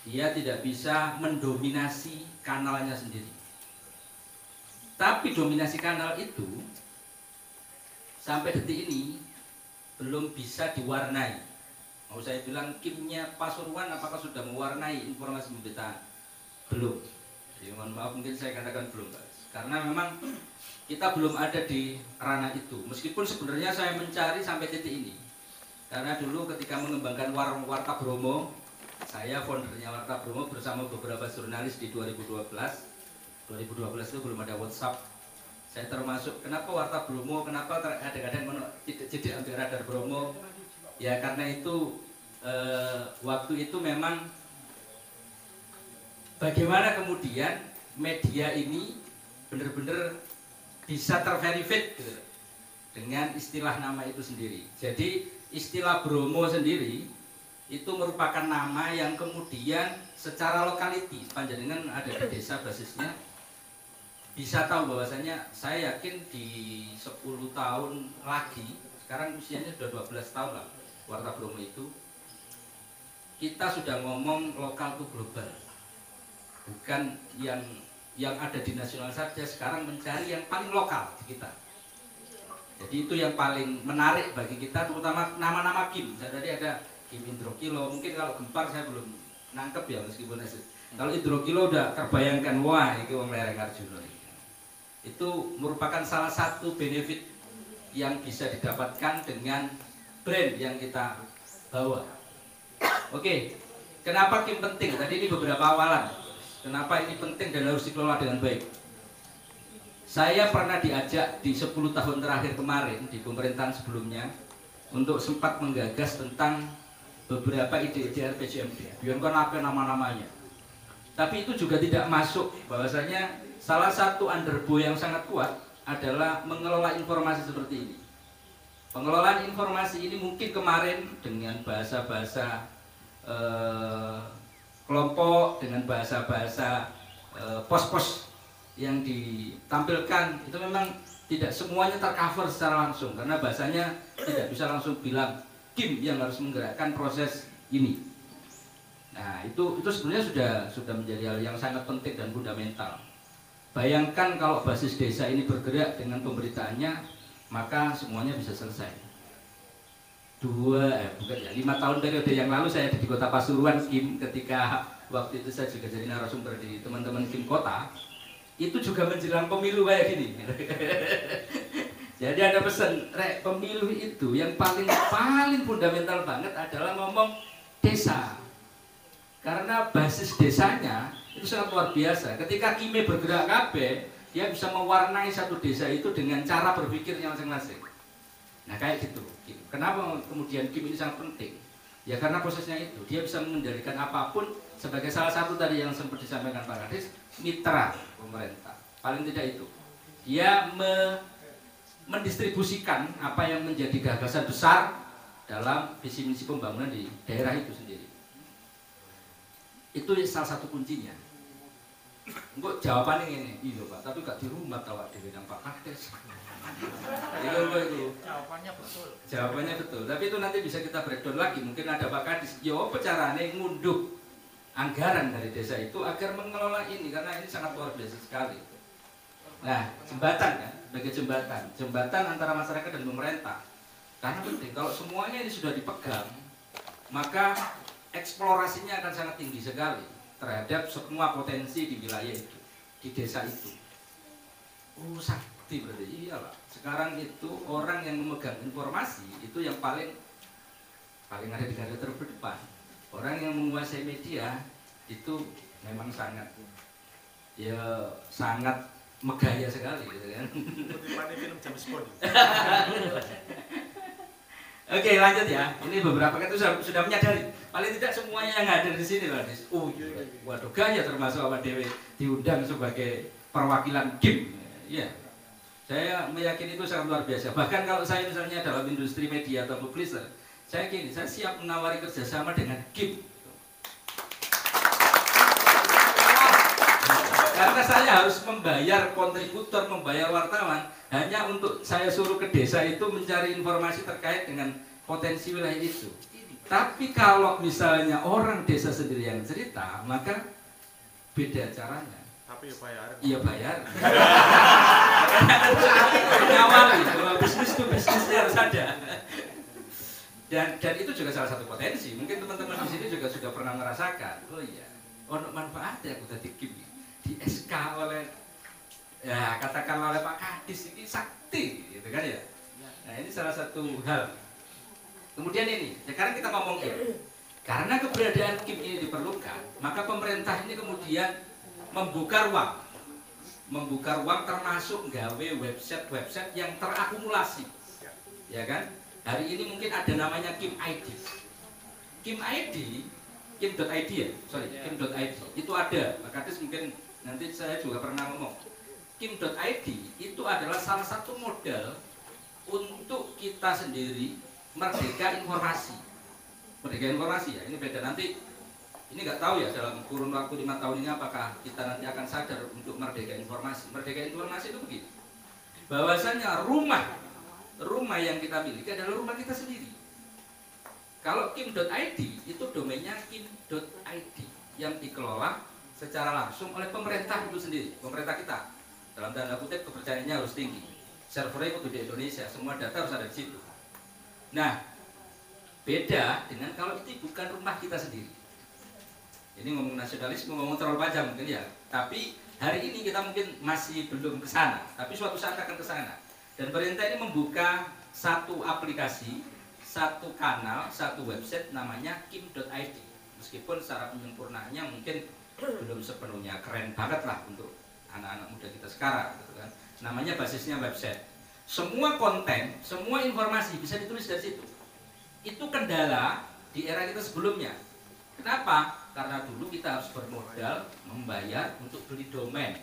Dia tidak bisa mendominasi kanalnya sendiri. Tapi dominasi kanal itu sampai detik ini belum bisa diwarnai. Mau saya bilang KIM-nya Pasuruan apakah sudah mewarnai informasi pemberitaan? Belum. Jadi mohon maaf mungkin saya katakan belum, Pak. Karena memang kita belum ada di ranah itu. Meskipun sebenarnya saya mencari sampai titik ini. Karena dulu ketika mengembangkan Warta Bromo, saya foundernya Warta Bromo bersama beberapa jurnalis di 2012 itu belum ada WhatsApp. Saya termasuk, kenapa Warta Bromo, kenapa kadang-kadang tidak anti radar Bromo. Ya karena itu waktu itu memang bagaimana kemudian media ini benar-benar bisa terverified gitu, dengan istilah nama itu sendiri. Jadi istilah Bromo sendiri itu merupakan nama yang kemudian secara lokality, panjenengan ada di desa basisnya, bisa tahu bahwasanya saya yakin di 10 tahun lagi, sekarang usianya sudah 12 tahun lah Warta Bromo itu, kita sudah ngomong lokal to global, bukan yang ada di nasional saja, sekarang mencari yang paling lokal di kita. Jadi itu yang paling menarik bagi kita, terutama nama-nama KIM. Tadi ada KIM Hidrokilo, mungkin kalau Gempar saya belum nangkep ya meskipun kalau Hidrokilo udah terbayangkan, wah ini wong lereng Arjuna. Itu merupakan salah satu benefit yang bisa didapatkan dengan brand yang kita bawa. Oke, kenapa KIM penting? Tadi ini beberapa awalan. Kenapa ini penting dan harus dikelola dengan baik? Saya pernah diajak di 10 tahun terakhir kemarin di pemerintahan sebelumnya untuk sempat menggagas tentang beberapa ide-ide RPJMD. Biar kan apa nama-namanya. Tapi itu juga tidak masuk bahwasanya salah satu underbow yang sangat kuat adalah mengelola informasi seperti ini. Pengelolaan informasi ini mungkin kemarin dengan bahasa-bahasa kelompok, dengan bahasa-bahasa pos-pos yang ditampilkan itu memang tidak semuanya tercover secara langsung, karena bahasanya tidak bisa langsung bilang KIM yang harus menggerakkan proses ini. Nah itu sebenarnya sudah menjadi hal yang sangat penting dan fundamental. Bayangkan kalau basis desa ini bergerak dengan pemberitaannya, maka semuanya bisa selesai. 5 tahun periode yang lalu saya ada di Kota Pasuruan KIM, ketika waktu itu saya juga jadi narasumber di teman-teman KIM Kota. Itu juga menjelang pemilu kayak gini. Jadi ada pesan, pemilu itu yang paling fundamental banget adalah ngomong desa. Karena basis desanya itu sangat luar biasa. Ketika KIM bergerak kabeh, dia bisa mewarnai satu desa itu dengan cara berpikirnya masing-masing. Nah kayak gitu. Kenapa kemudian KIM ini sangat penting? Ya karena prosesnya itu, dia bisa mengendalikan apapun sebagai salah satu tadi yang sempat disampaikan Pak Kadis, mitra pemerintah. Paling tidak itu. Dia mendistribusikan apa yang menjadi gagasan besar dalam visi misi pembangunan di daerah itu sendiri. Itu salah satu kuncinya. Enggak jawabannya ini, iya Pak, tapi gak di rumah tahu di bidang Pak Kadis. Itu. Jawabannya betul. Jawabannya betul. Tapi itu nanti bisa kita breakdown lagi. Mungkin ada Pak Kadis. Yo, caranya ngunduh anggaran dari desa itu agar mengelola ini, karena ini sangat luar biasa sekali. Nah, jembatan kan, sebagai jembatan antara masyarakat dan pemerintah. Karena penting, kalau semuanya ini sudah dipegang, maka eksplorasinya akan sangat tinggi sekali terhadap semua potensi di wilayah itu, di desa itu. Sakti berarti, iyalah. Sekarang itu orang yang memegang informasi itu yang paling ada di garda terdepan. Orang yang menguasai media itu memang sangat megaya sekali gitu kan. Oke, lanjut ya. Ini beberapa kan itu sudah menyadari. Paling tidak semuanya yang hadir di sini loh. Oh, waduh gaya termasuk awak dewe diundang sebagai perwakilan KIM. Iya. Saya meyakini itu sangat luar biasa. Bahkan kalau saya misalnya dalam industri media atau publisher, saya yakin saya siap menawari kerjasama dengan KIM. Karena saya harus membayar kontributor, membayar wartawan hanya untuk saya suruh ke desa itu mencari informasi terkait dengan potensi wilayah itu. Tapi kalau misalnya orang desa sendiri yang cerita, maka beda caranya. Tapi bayar. Iya bayar. Ngawali bahwa bisnis itu bisnisnya harus ada. Dan itu juga salah satu potensi. Mungkin teman-teman di sini juga sudah pernah merasakan. Oh iya, ono manfaatnya aku tadi KIM di SK oleh ya katakan oleh Pak Kadis ini sakti gitu kan ya. Nah ini salah satu hal. Kemudian ini sekarang kita ngomong KIM, karena keberadaan KIM ini diperlukan, maka pemerintah ini kemudian membuka ruang termasuk gawe website yang terakumulasi, ya kan. Hari ini mungkin ada namanya KIM ID, KIM.id ya, KIM.id itu ada. Pak Kadis mungkin nanti saya juga pernah ngomong. KIM.id itu adalah salah satu modal untuk kita sendiri merdeka informasi. Merdeka informasi ya, ini beda nanti. Ini nggak tahu ya dalam kurun waktu 5 tahun ini apakah kita nanti akan sadar untuk merdeka informasi. Merdeka informasi itu begini, bahwasanya rumah yang kita miliki adalah rumah kita sendiri. Kalau KIM.id itu domainnya KIM.id yang dikelola secara langsung oleh pemerintah itu sendiri, pemerintah kita. Dalam tanda kutip kepercayaannya harus tinggi. Servernya itu di Indonesia, semua data harus ada di situ. Nah, beda dengan kalau itu bukan rumah kita sendiri. Ini ngomong nasionalisme, ngomong terlalu panjang mungkin ya. Tapi hari ini kita mungkin masih belum ke sana, tapi suatu saat akan ke sana. Dan pemerintah ini membuka satu aplikasi, satu kanal, satu website namanya KIM.id. Meskipun secara penyempurnaannya mungkin belum sepenuhnya keren banget lah untuk anak-anak muda kita sekarang, gitu kan. Namanya basisnya website. Semua konten, semua informasi bisa ditulis dari situ. Itu kendala di era kita sebelumnya. Kenapa? Karena dulu kita harus bermodal membayar untuk beli domain,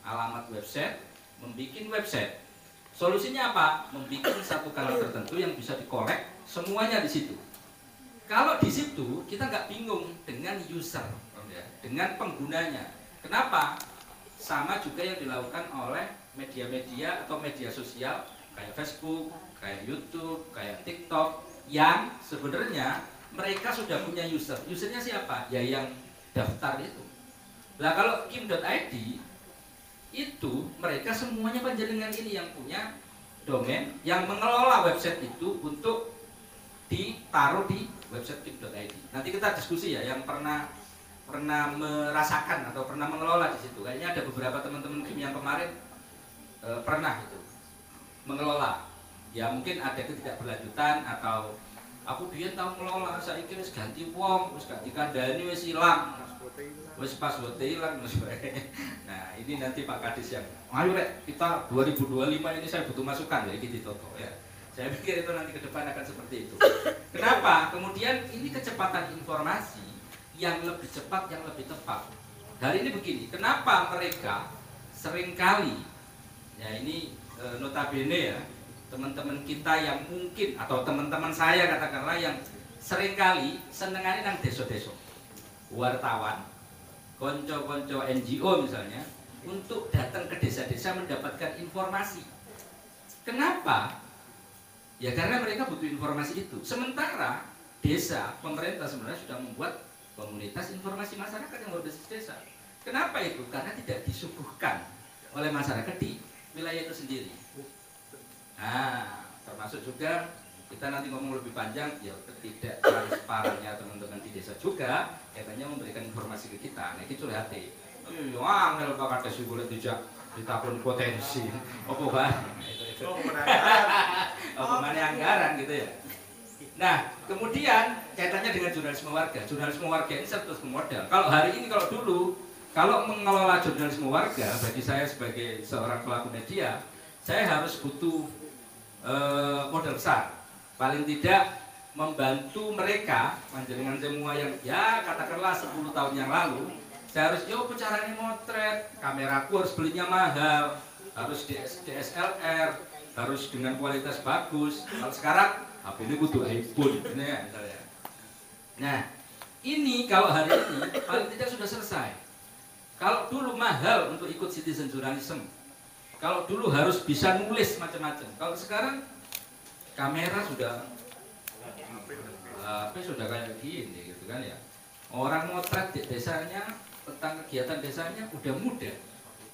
alamat website, membuat website. Solusinya apa? Membuat satu kanal tertentu yang bisa dikolek semuanya di situ. Kalau di situ kita nggak bingung dengan user, dengan penggunanya. Kenapa? Sama juga yang dilakukan oleh media-media atau media sosial kayak Facebook, kayak YouTube, kayak TikTok, yang sebenarnya mereka sudah punya user. Usernya siapa? Ya yang daftar itu. Nah kalau KIM.id itu mereka semuanya panjenengan ini yang punya domain, yang mengelola website itu untuk ditaruh di website KIM.id. Nanti kita diskusi ya, yang pernah merasakan atau pernah mengelola di situ. Kayaknya ada beberapa teman-teman KIM yang kemarin pernah itu mengelola. Ya mungkin ada ketidakberlanjutan atau aku biyen tau ngelola, saiki wis ganti wong, wis ganti kandhane, wis ilang. Wis password hilang. Nah, ini nanti Pak Kadis yang ayo Rek, kita 2025 ini saya butuh masukan ya iki Toto ya. Saya pikir itu nanti ke depan akan seperti itu. Kenapa? Kemudian ini kecepatan informasi yang lebih cepat, yang lebih tepat. Hari ini begini, kenapa mereka seringkali ya ini notabene ya, teman-teman kita yang mungkin atau teman-teman saya katakanlah yang seringkali senengane nang desa-desa, wartawan, konco-konco NGO misalnya, untuk datang ke desa-desa mendapatkan informasi. Kenapa? Ya karena mereka butuh informasi itu. Sementara desa, pemerintah sebenarnya sudah membuat komunitas informasi masyarakat yang berbasis desa. Kenapa itu? Karena tidak disuguhkan oleh masyarakat di wilayah itu sendiri. Nah, termasuk juga kita nanti ngomong lebih panjang, ya tidak transparannya teman-teman di desa juga, katanya memberikan informasi ke kita. Nah, itu lihat deh. Wah, kalau Pak Kadis boleh dijak ditakun potensi, apa kan? Apa mana anggaran gitu ya. Nah, kemudian kaitannya dengan jurnalisme warga. Jurnalisme warga ini satu modal. Kalau hari ini, kalau dulu, kalau mengelola jurnalisme warga, bagi saya sebagai seorang pelaku media, saya harus butuh modal besar. paling tidak membantu mereka panjenengan semua yang ya katakanlah 10 tahun yang lalu saya harus yo caranya motret, kameraku harus belinya mahal, harus DSLR, harus dengan kualitas bagus. Kalau sekarang HP ini kudu iPhone ini ya misalnya. Nah, ini kalau hari ini paling tidak sudah selesai. Kalau dulu mahal untuk ikut citizen journalism, kalau dulu harus bisa nulis macam-macam, kalau sekarang kamera sudah HP sudah kayak gini gitu kan ya. Orang motret di desanya tentang kegiatan desanya udah mudah,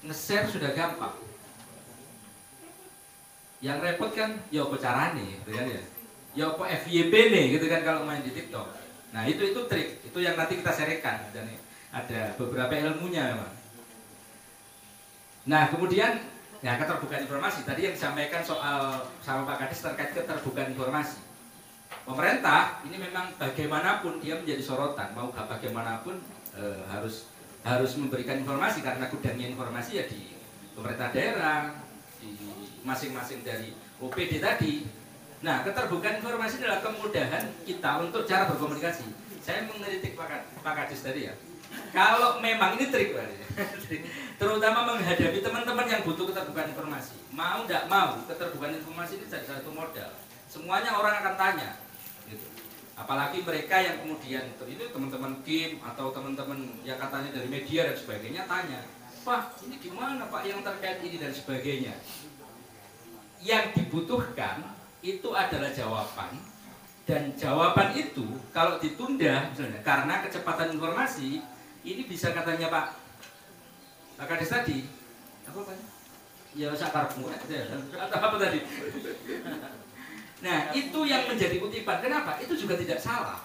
nge-share sudah gampang. Yang repot kan ya apa carane gitu kan ya. Ya apa FYP nih gitu kan kalau main di TikTok. Nah, itu trik, itu yang nanti kita sharekan dan ada beberapa ilmunya memang. Nah, kemudian ya keterbukaan informasi tadi yang disampaikan soal sama Pak Kadis terkait keterbukaan informasi. Pemerintah ini memang bagaimanapun dia menjadi sorotan, mau bagaimanapun harus memberikan informasi karena gudangnya informasi ya di pemerintah daerah, di masing-masing dari OPD tadi. Nah, keterbukaan informasi adalah kemudahan kita untuk cara berkomunikasi. Saya mengkritik Pak Kadis tadi ya. Kalau memang ini trik, terutama menghadapi teman-teman yang butuh keterbukaan informasi, mau tidak mau keterbukaan informasi ini jadi satu modal. Semuanya orang akan tanya, gitu. Apalagi mereka yang kemudian itu teman-teman game atau teman-teman yang katanya dari media dan sebagainya tanya, Pak, ini gimana Pak yang terkait ini dan sebagainya. Yang dibutuhkan itu adalah jawaban, dan jawaban itu kalau ditunda misalnya karena kecepatan informasi ini bisa katanya Pak Kadis tadi apa Pak? Ya sakarmu atau apa tadi? Nah, itu yang menjadi kutipan. Kenapa? Itu juga tidak salah.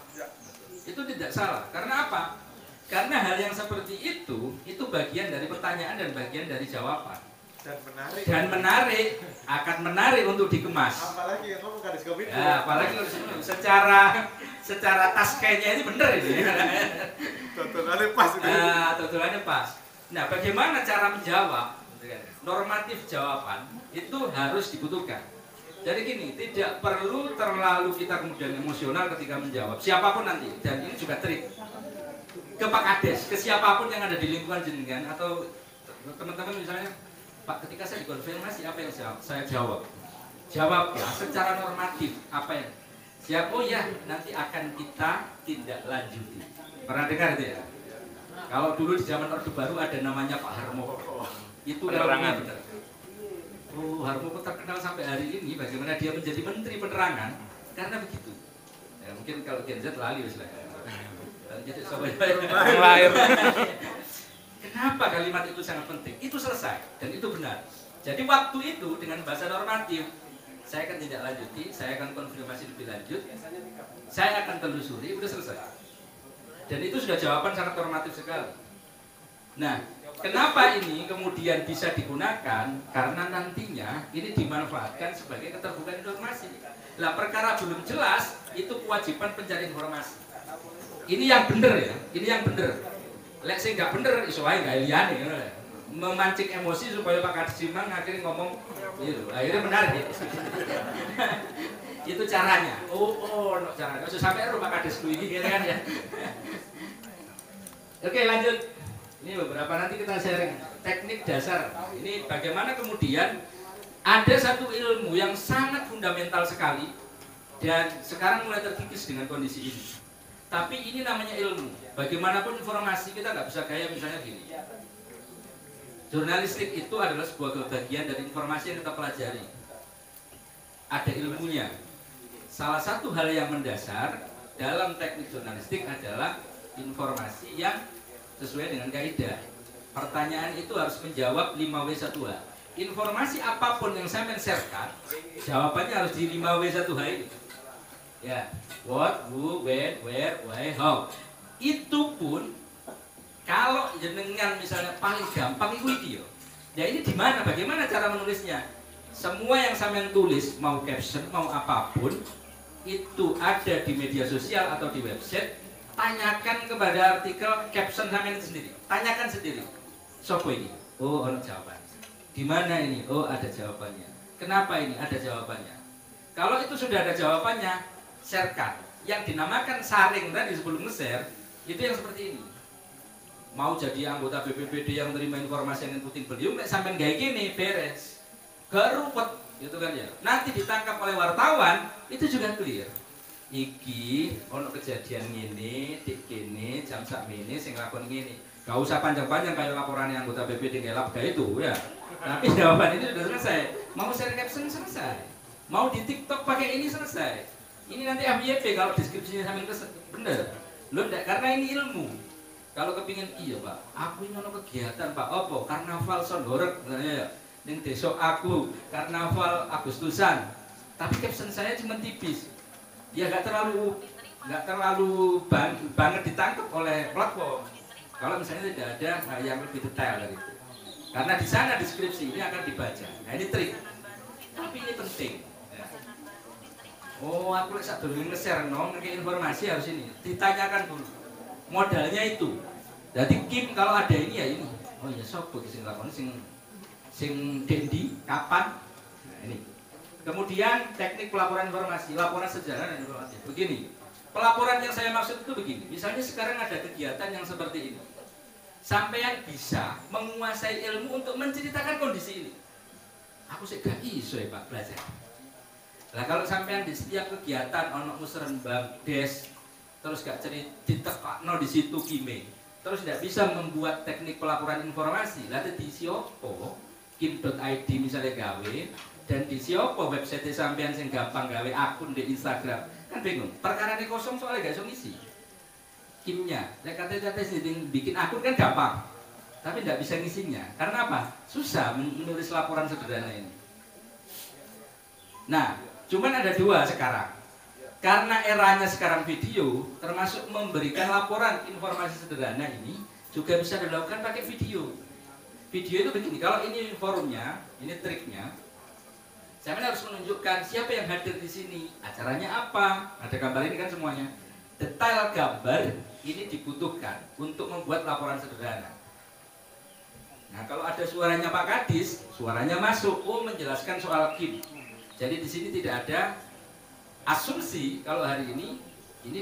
Itu tidak salah. Karena apa? Karena hal yang seperti itu bagian dari pertanyaan dan bagian dari jawaban. Dan menarik, akan menarik untuk dikemas. Apalagi yang ngomong Kadis Kominfo. Ya, apalagi secara taskenya ini benar ini. Totolannya pas itu. Totolannya pas. Nah, bagaimana cara menjawab? Normatif jawaban itu harus dibutuhkan. Jadi gini, tidak perlu terlalu kita kemudian emosional ketika menjawab siapapun nanti. Dan ini juga trik ke Pak Kadis, ke siapapun yang ada di lingkungan jenengan atau teman-teman misalnya, Pak, ketika saya dikonfirmasi apa yang saya jawab? Jawab ya secara normatif apa yang siap. Oh ya, nanti akan kita tindak lanjuti. Pernah dengar itu ya? Kalau dulu di zaman Orde Baru ada namanya Pak Harmoko. Itu penerangan. Benar. Oh, Harmoko terkenal sampai hari ini bagaimana dia menjadi Menteri Penerangan karena begitu. Ya, mungkin kalau Gen Z lali wis lah. Jadi yang lahir. Kenapa kalimat itu sangat penting? Itu selesai dan itu benar. Jadi waktu itu dengan bahasa normatif, saya akan tidak lanjuti, saya akan konfirmasi lebih lanjut, saya akan telusuri, udah selesai. Dan itu sudah jawaban sangat normatif sekali. Nah, kenapa ini kemudian bisa digunakan? Karena nantinya ini dimanfaatkan sebagai keterbukaan informasi. Lah perkara belum jelas, itu kewajiban pencari informasi. Ini yang benar ya, ini yang benar. Lek sing nggak bener, iso ae nggak liyane, memancing emosi supaya Pak Kadis Simang akhirnya ngomong, gitu. Akhirnya menarik. Itu caranya. Oh, no caranya. Usah sampai Pak Kadis lu ini kan ya. Oke, lanjut. Ini beberapa nanti kita sharing teknik dasar. Ini bagaimana kemudian ada satu ilmu yang sangat fundamental sekali dan sekarang mulai terkikis dengan kondisi ini. Tapi ini namanya ilmu. Bagaimanapun informasi kita nggak bisa kayak misalnya gini. Jurnalistik itu adalah sebuah bagian dari informasi yang kita pelajari. Ada ilmunya. Salah satu hal yang mendasar dalam teknik jurnalistik adalah informasi yang sesuai dengan kaidah. Pertanyaan itu harus menjawab 5W1H. Informasi apapun yang saya men-sharekan, jawabannya harus di 5W1H ini. Ya, what, who, when, where, why, how. Itu pun kalau jenengan misalnya paling gampang itu video. Ya ini di mana? Bagaimana cara menulisnya? Semua yang sampean tulis, mau caption, mau apapun, itu ada di media sosial atau di website. Tanyakan kepada artikel caption sampean itu sendiri. Tanyakan sendiri. Sopo ini? Oh, ada jawaban. Di mana ini? Oh, ada jawabannya. Kenapa ini? Ada jawabannya. Kalau itu sudah ada jawabannya, sharekan. Yang dinamakan saring tadi sebelum nge-share, itu yang seperti ini. Mau jadi anggota BPBD yang terima informasi yang puting beliung, sampai kayak gini beres, gak ruwet, gitu kan ya. Nanti ditangkap oleh wartawan, itu juga clear. Iki, ono kejadian ini, dik gini, jam sak ini, sing lakon gini. Gak usah panjang-panjang kayak laporan yang anggota BPBD ngelap kayak itu ya. Tapi jawaban ini sudah selesai. Mau share caption selesai. Mau di TikTok pakai ini selesai. Ini nanti FYP kalau deskripsinya sambil bener. Lo enggak, karena ini ilmu. Kalau kepingin iya Pak, aku ini ono kegiatan Pak, opo karnaval Sondorek, ya, ning desa aku karnaval Agustusan. Tapi caption saya cuma tipis. Ya nggak terlalu banget ditangkap oleh platform. Kalau misalnya tidak ada yang lebih detail dari itu. Karena di sana deskripsi ini akan dibaca. Nah ini trik. Tapi ini penting. Ya. Oh aku lihat dulu nge-share informasi harus ini. Ditanyakan dulu. Modalnya itu. Jadi Kim kalau ada ini ya ini. Oh ya sopo sing lakon sing Dendi kapan? Nah ini. Kemudian teknik pelaporan informasi, laporan sejarah dan informasi. Begini. Pelaporan yang saya maksud itu begini. Misalnya sekarang ada kegiatan yang seperti ini. Sampean bisa menguasai ilmu untuk menceritakan kondisi ini. Aku sih gak iso ya Pak belajar. Nah kalau sampean di setiap kegiatan ono musrenbang des terus gak ditekakno di situ kime, terus tidak bisa membuat teknik pelaporan informasi, lalu di siopo kim.id misalnya gawe dan di siopo website sampean sing gampang gawe akun di Instagram, kan bingung. Perkara ini kosong soalnya gak iso ngisi. Kimnya, saya kata bikin akun kan gampang, tapi tidak bisa ngisinya. Karena apa? Susah menulis laporan sederhana ini. Nah, cuman ada dua sekarang. Karena eranya sekarang video, termasuk memberikan laporan informasi sederhana ini juga bisa dilakukan pakai video. Video itu begini, kalau ini forumnya, ini triknya. Saya harus menunjukkan siapa yang hadir di sini, acaranya apa, ada gambar ini kan semuanya. Detail gambar ini dibutuhkan untuk membuat laporan sederhana. Nah, kalau ada suaranya Pak Kadis, suaranya masuk, menjelaskan soal Kim. Jadi di sini tidak ada asumsi kalau hari ini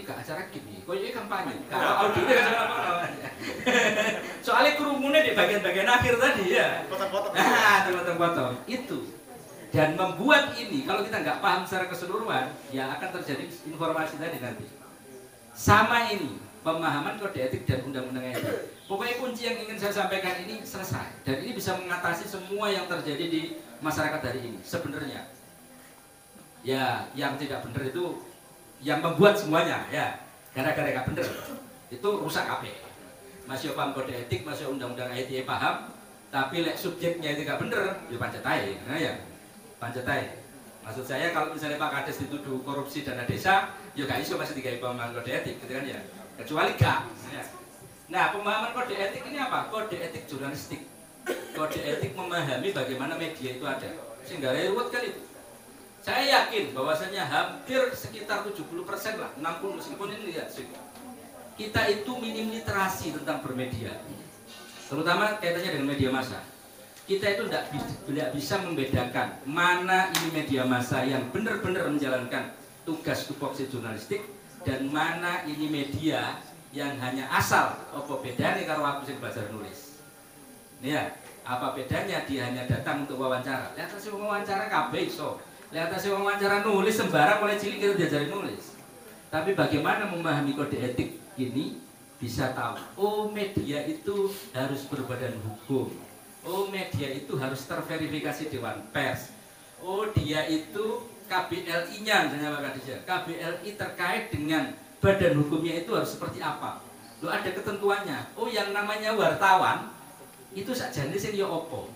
ke acara Kim nih. Kok ini kampanye? Kalau auditnya kan apa-apa. Soalnya kerumunnya di bagian-bagian akhir tadi ya. Potong-potong. Nah, potong-potong. Itu. Dan membuat ini, kalau kita nggak paham secara keseluruhan, ya akan terjadi informasi tadi nanti. Sama ini, pemahaman kode etik dan undang-undang etik. Pokoknya kunci yang ingin saya sampaikan ini selesai. Dan ini bisa mengatasi semua yang terjadi di masyarakat hari ini. Sebenarnya, ya yang tidak benar itu, yang membuat semuanya, ya gara-gara nggak benar, itu rusak KP. Masih paham kode etik, masih undang-undang ITE paham, tapi lek subjeknya itu nggak benar, ya pancetai. Nah ya, pancetai. Maksud saya kalau misalnya Pak Kades dituduh korupsi dana desa, ya gak iso masih digawe pemahaman kode etik, gitu kan ya. Kecuali gak. Nah, pemahaman kode etik ini apa? Kode etik jurnalistik. Kode etik memahami bagaimana media itu ada. Sehingga ruwet kan itu. Saya yakin bahwasanya hampir sekitar 70% lah, 60 meskipun ini lihat sih. Kita itu minim literasi tentang bermedia. Terutama kaitannya dengan media massa. Kita itu tidak bisa membedakan mana ini media massa yang benar-benar menjalankan tugas tupoksi jurnalistik dan mana ini media yang hanya asal apa bedanya karo aku sing belajar nulis. Ya, apa bedanya dia hanya datang untuk wawancara. Lihat hasil wawancara kabeh iso. Lihat hasil wawancara nulis sembarang mulai cilik kita diajari nulis. Tapi bagaimana memahami kode etik ini bisa tahu. Oh, media itu harus berbadan hukum. Oh, media itu harus terverifikasi Dewan Pers. Oh, dia itu KBLI-nya misalnya Pak Kadis ya. KBLI terkait dengan badan hukumnya itu harus seperti apa. Loh, ada ketentuannya. Oh, yang namanya wartawan itu sakjane sing ya opo.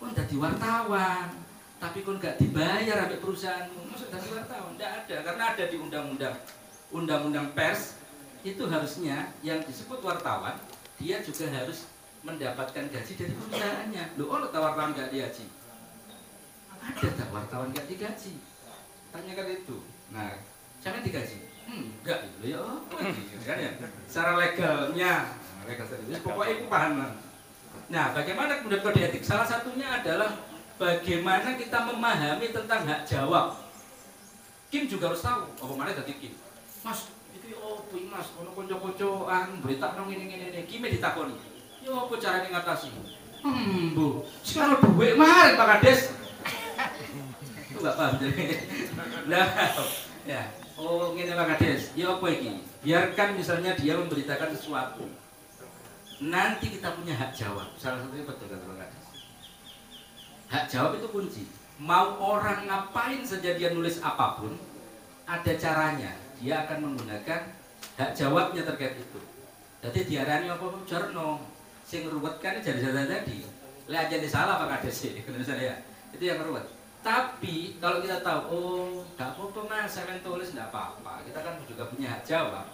Kon dadi wartawan, tapi kon gak dibayar sampai perusahaanmu. Maksud dadi wartawan? Enggak ada, karena ada di undang-undang pers itu harusnya yang disebut wartawan dia juga harus mendapatkan gaji dari perusahaannya. Loh, wartawan gak digaji? Ada tak wartawan gak digaji? Tanyakan itu. Nah, jangan digaji. Enggak, ya kan ya. Secara legalnya, legal serius. Pokoknya itu paham. Nah, bagaimana kemudian kode etik? Salah satunya adalah bagaimana kita memahami tentang hak jawab. Kim juga harus tahu, apa mana dadi Kim. Mas, iki opo iki Mas, ono kanca-kanca berita nang ngene-ngene, Kim ditakoni. Ya apa carane ngatasi? Bu, sing ono dhuwit mari Pak Kades. Itu enggak paham jadi. Nah, ya. Oh, ngene Pak Kades. Ya apa iki? Biarkan misalnya dia memberitakan sesuatu. Nanti kita punya hak jawab. Salah satunya betul kata Pak Kades. Hak jawab itu kunci. Mau orang ngapain saja dia nulis apapun, ada caranya. Dia akan menggunakan hak jawabnya terkait itu. Jadi diarani apa jarno, sing ruwetkan jadi tadi. Lek aja salah Pak Kades sih, saya. Itu yang ruwet. Tapi kalau kita tahu, oh nggak apa-apa Mas, saya tulis nggak apa-apa. Kita kan juga punya hak jawab.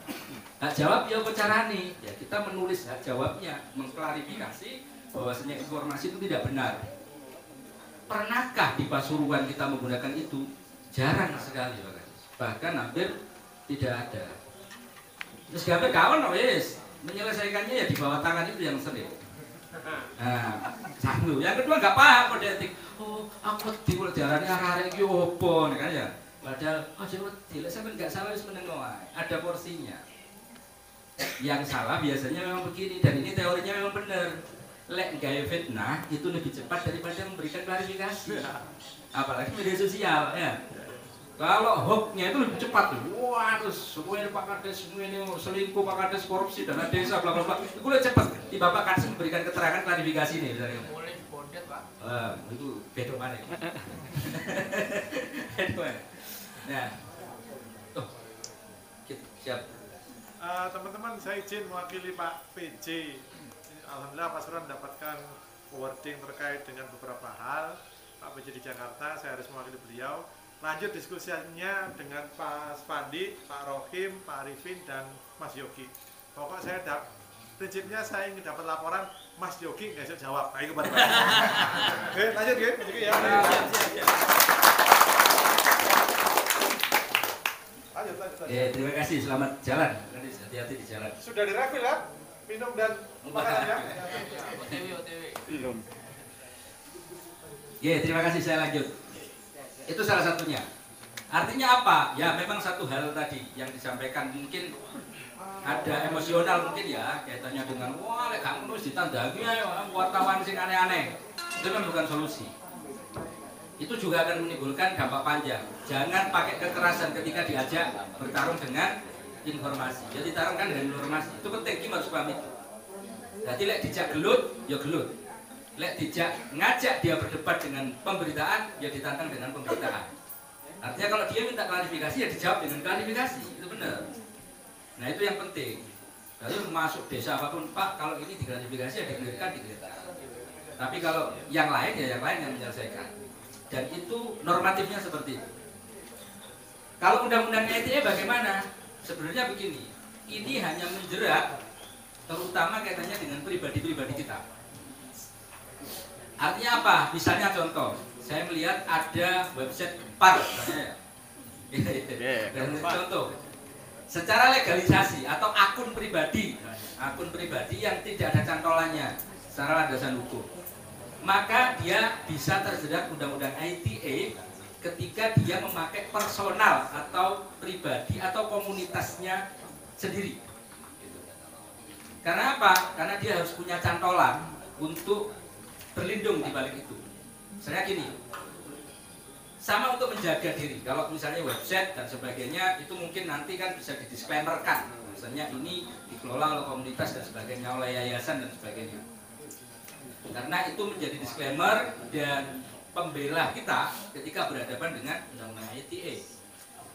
Hak jawab ya apa caranya? Ya kita menulis hak jawabnya, mengklarifikasi bahwasanya informasi itu tidak benar. Pernahkah di Pasuruan kita menggunakan itu? Jarang sekali, bahkan hampir tidak ada. Terus gambar kawan, wes menyelesaikannya ya di bawah tangan itu yang sering. Nah, satu. Yang kedua nggak paham kode etik. Oh, aku wedi kok diarani arek iki opo kan ya. Padahal aja wedi, lek sampean nggak salah wis meneng wae. Ada porsinya. Yang salah biasanya memang begini dan ini teorinya memang benar. Lek gawe fitnah itu lebih cepat daripada memberikan klarifikasi. Apalagi media sosial ya. Kalau hoaxnya itu lebih cepat tuh. Wah, terus semuanya Pak Kades, semua ini selingkuh, Pak Kades korupsi dana desa bla bla bla. Itu lebih cepat. Di Bapak Kades memberikan keterangan klarifikasi nih misalnya. Boleh bondet Pak. Itu beda mana? Nah, siap. Teman-teman, saya izin mewakili Pak PJ. Alhamdulillah Pasuruan mendapatkan wording terkait dengan beberapa hal. Pak PJ di Jakarta, saya harus mewakili beliau. Lanjut diskusinya dengan Pak Spandi, Pak Rohim, Pak Arifin, dan Mas Yogi. Pokok saya prinsipnya saya ingin dapat laporan Mas Yogi nggak bisa jawab. Ayo kepada Pak. Oke, lanjut Mas Yogi ya. Lanjut. Terima kasih, selamat jalan. Hati-hati di jalan. Sudah direfil ya? Minum dan makanan ya? OTW. Belum. Terima kasih, saya lanjut. Itu salah satunya. Artinya apa? Ya memang satu hal tadi yang disampaikan mungkin ada emosional mungkin ya kaitannya dengan wah lek gak nulis ditandangi ayo wartawan sing aneh-aneh. Itu kan bukan solusi. Itu juga akan menimbulkan dampak panjang. Jangan pakai kekerasan ketika diajak bertarung dengan informasi. Jadi tarungkan dengan informasi. Itu penting, kita harus paham itu. Jadi lek dijak gelut, ya gelut. Lek dijak ngajak dia berdebat dengan pemberitaan, ya ditantang dengan pemberitaan. Artinya kalau dia minta klarifikasi, ya dijawab dengan klarifikasi. Itu benar. Nah itu yang penting. Lalu masuk desa apapun, Pak, kalau ini diklarifikasi ya digulirkan. Tapi kalau yang lain ya yang lain yang menyelesaikan. Dan itu normatifnya seperti itu. Kalau undang-undang ITE bagaimana? Sebenarnya begini, ini hanya menjerat terutama kaitannya dengan pribadi-pribadi kita. Artinya apa? Misalnya contoh, saya melihat ada website PAR, contoh, secara legalisasi atau akun pribadi yang tidak ada cantolannya secara landasan hukum, maka dia bisa terjerat undang-undang ITE ketika dia memakai personal atau pribadi atau komunitasnya sendiri. Karena apa? Karena dia harus punya cantolan untuk berlindung di balik itu. Misalnya gini, sama untuk menjaga diri. Kalau misalnya website dan sebagainya itu mungkin nanti kan bisa didisklaimerkan. Misalnya ini dikelola oleh komunitas dan sebagainya, oleh yayasan dan sebagainya. Karena itu menjadi disclaimer dan pembela kita ketika berhadapan dengan undang-undang ITE.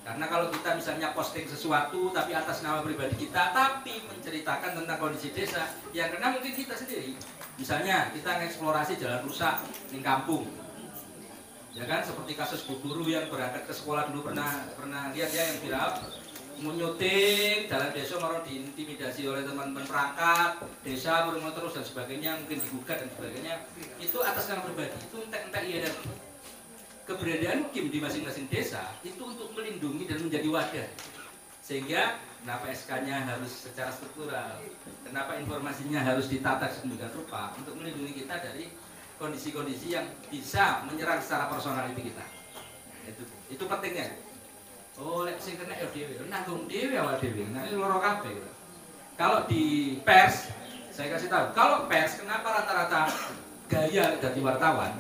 Karena kalau kita misalnya posting sesuatu tapi atas nama pribadi kita tapi menceritakan tentang kondisi desa, yang kena mungkin kita sendiri. Misalnya kita mengeksplorasi jalan rusak di kampung, ya kan, seperti kasus Bu Guru yang berangkat ke sekolah dulu pernah lihat ya yang viral, menyuting jalan desa malah diintimidasi oleh teman-teman perangkat desa, berumur terus dan sebagainya, mungkin digugat dan sebagainya. Itu atas nama pribadi, itu entek-entek iya dan keberadaan Kim di masing-masing desa itu untuk melindungi dan menjadi wadah. Sehingga kenapa SK-nya harus secara struktural, kenapa informasinya harus ditata sedemikian rupa untuk melindungi kita dari kondisi-kondisi yang bisa menyerang secara personality kita. Itu pentingnya. Oh, lek sing kena ya dhewe, nanggung dhewe awal dhewe. Nah, ini loro kabeh. Kalau di pers, saya kasih tahu, kalau pers kenapa rata-rata gaya dari wartawan,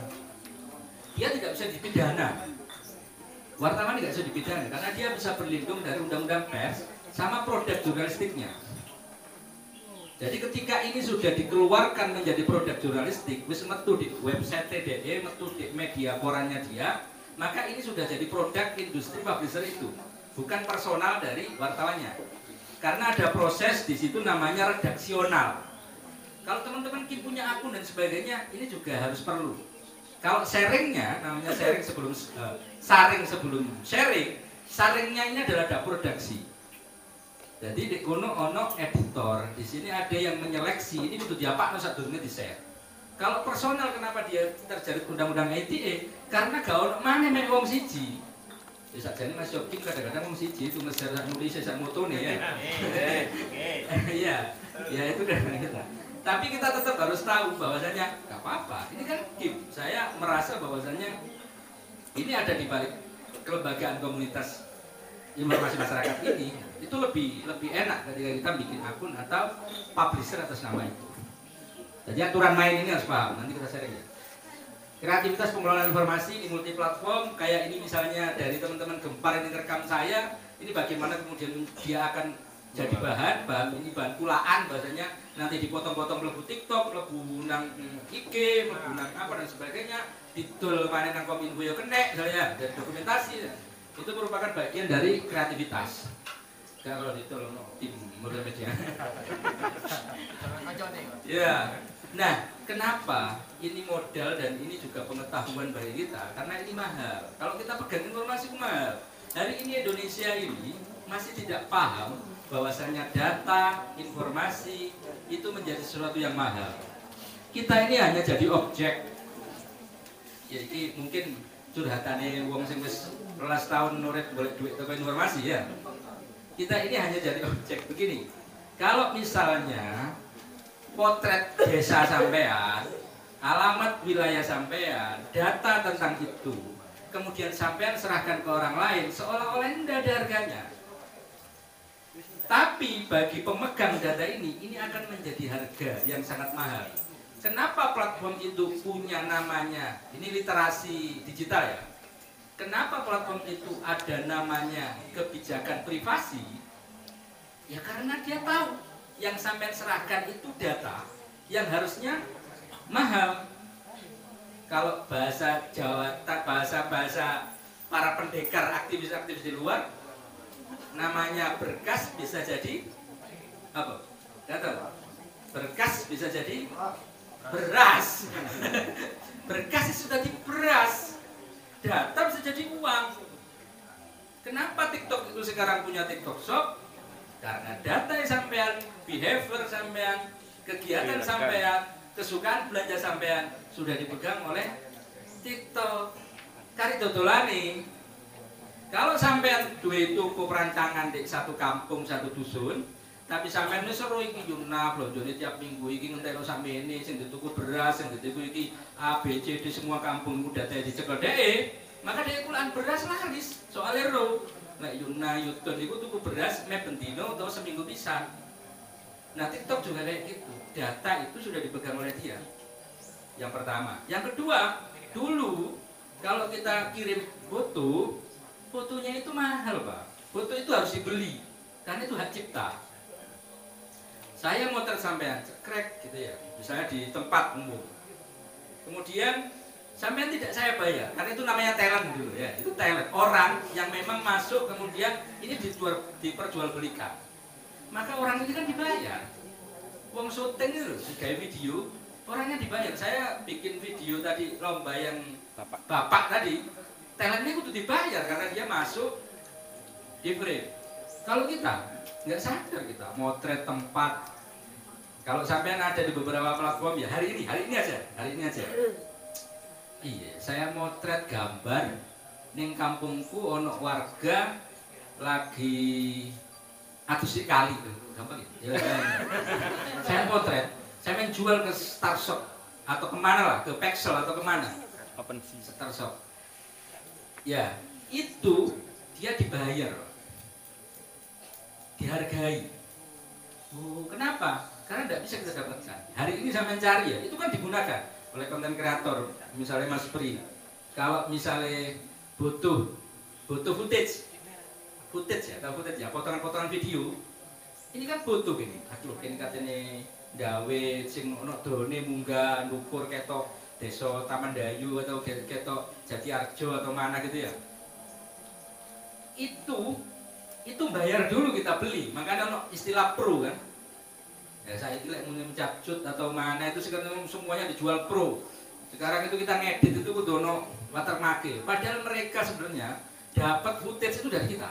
dia tidak bisa dipidana. Wartawan tidak bisa dipidana karena dia bisa berlindung dari undang-undang pers sama produk jurnalistiknya. Jadi ketika ini sudah dikeluarkan menjadi produk jurnalistik, wis metu di website TDE, metu di media korannya dia, maka ini sudah jadi produk industri publisher itu, bukan personal dari wartawannya. Karena ada proses di situ namanya redaksional. Kalau teman-teman punya akun dan sebagainya, ini juga harus perlu. Kalau sharingnya, namanya sharing sebelum saring sebelum sharing, saringnya ini adalah dapur redaksi. Jadi di kono ono editor, di sini ada yang menyeleksi ini butuh diapakno sadurunge di-share. Kalau personal kenapa dia terjerat undang-undang ITE? Karena gak ono maneh mek wong siji. Ya sakjane Mas Yogi kadang-kadang wong siji itu mesti nulis sak motone ya. Iya, ya itu kan kita. Tapi kita tetap harus tahu bahwasanya gak apa-apa. Ini kan game. Saya merasa bahwasanya ini ada di balik kelembagaan komunitas informasi masyarakat ini, itu lebih enak ketika kita bikin akun atau publisher atas nama itu. Jadi aturan main ini harus paham, nanti kita sharing ya. Kreativitas pengelolaan informasi di multi platform, kayak ini misalnya dari teman-teman Gempar ini rekam saya, ini bagaimana kemudian dia akan jadi bahan ini bahan kulaan bahasanya, nanti dipotong-potong mlebu TikTok, mlebu nang IG, mlebu nang apa dan sebagainya, didol panen nang Kominfo yo kenek misalnya, dan dokumentasi. Itu merupakan bagian dari kreativitas. Kalau ditolong tim multimedia. Ya. Nah, kenapa ini modal dan ini juga pengetahuan bagi kita? Karena ini mahal. Kalau kita pegang informasi mahal. Hari ini Indonesia ini masih tidak paham bahwasanya data, informasi itu menjadi sesuatu yang mahal. Kita ini hanya jadi objek. Ya, ini mungkin curhatannya wong sing wis 12 tahun nurit boleh duit toko informasi ya. Kita ini hanya jadi objek begini. Kalau misalnya potret desa sampean, alamat wilayah sampean, data tentang itu, kemudian sampean serahkan ke orang lain, seolah-olah tidak ada harganya. Tapi bagi pemegang data ini akan menjadi harga yang sangat mahal. Kenapa platform itu punya namanya, ini literasi digital ya. Kenapa platform itu ada namanya kebijakan privasi? Ya karena dia tahu yang sampai serahkan itu data yang harusnya mahal. Kalau bahasa Jawa, bahasa para pendekar aktivis-aktivis di luar, namanya berkas bisa jadi apa? Data. Berkas bisa jadi beras. Berkas itu sudah di beras. Data bisa jadi uang. Kenapa TikTok itu sekarang punya TikTok Shop? Karena data yang sampean, behavior sampean, kegiatan sampean, kesukaan belanja sampean sudah dipegang oleh TikTok. Kari dodolane. Kalau sampean duwe tuku perancangan di satu kampung, satu dusun, tapi sampean wis seru iki yuna blonjone tiap minggu iki ngentekno sampeyan sing dituku beras, sing dituku iki A B C D semua kampung udah dicekel dhek, maka dhek kulaan beras laris. Soale ro, nek yuna yutun iku tuku beras mek bendino atau seminggu pisan. Nah, TikTok juga kayak gitu. Data itu sudah dipegang oleh dia. Yang pertama, yang kedua, dulu kalau kita kirim foto, fotonya itu mahal, Pak. Foto itu harus dibeli karena itu hak cipta. Saya motret sampean cekrek gitu ya, misalnya di tempat umum. Kemudian sampean tidak saya bayar, karena itu namanya talent dulu ya, itu talent. Orang yang memang masuk kemudian ini diperjualbelikan. Maka orang ini kan dibayar. Wong syuting itu kayak video, orangnya dibayar. Saya bikin video tadi lomba yang bapak tadi, talentnya kudu dibayar karena dia masuk di frame. Kalau kita nggak sadar kita motret tempat. Kalau sampean ada di beberapa platform ya hari ini aja. Iya, saya motret gambar ning kampungku ono warga lagi atus kali tuh, gampang ya. Saya motret, saya menjual ke Starshop atau kemana lah, ke Pexel atau kemana? Starshop. Ya, itu dia dibayar, dihargai. Oh, kenapa? Karena tidak bisa kita dapatkan. Hari ini saya mencari ya, itu kan digunakan oleh konten kreator, misalnya Mas Pri. Kalau misalnya butuh footage ya, potongan-potongan video, ini kan butuh ini. Aduh, ini katanya gawe sing ono done munggah ndukur ketok desa Taman Dayu atau ketok Jatiarjo atau mana gitu ya. Itu bayar dulu kita beli, makanya ono istilah pro kan. Ya saya itu mencapcut atau mana itu sekarang semuanya dijual pro. Sekarang itu kita ngedit itu kudu ono watermark. Padahal mereka sebenarnya dapat footage itu dari kita.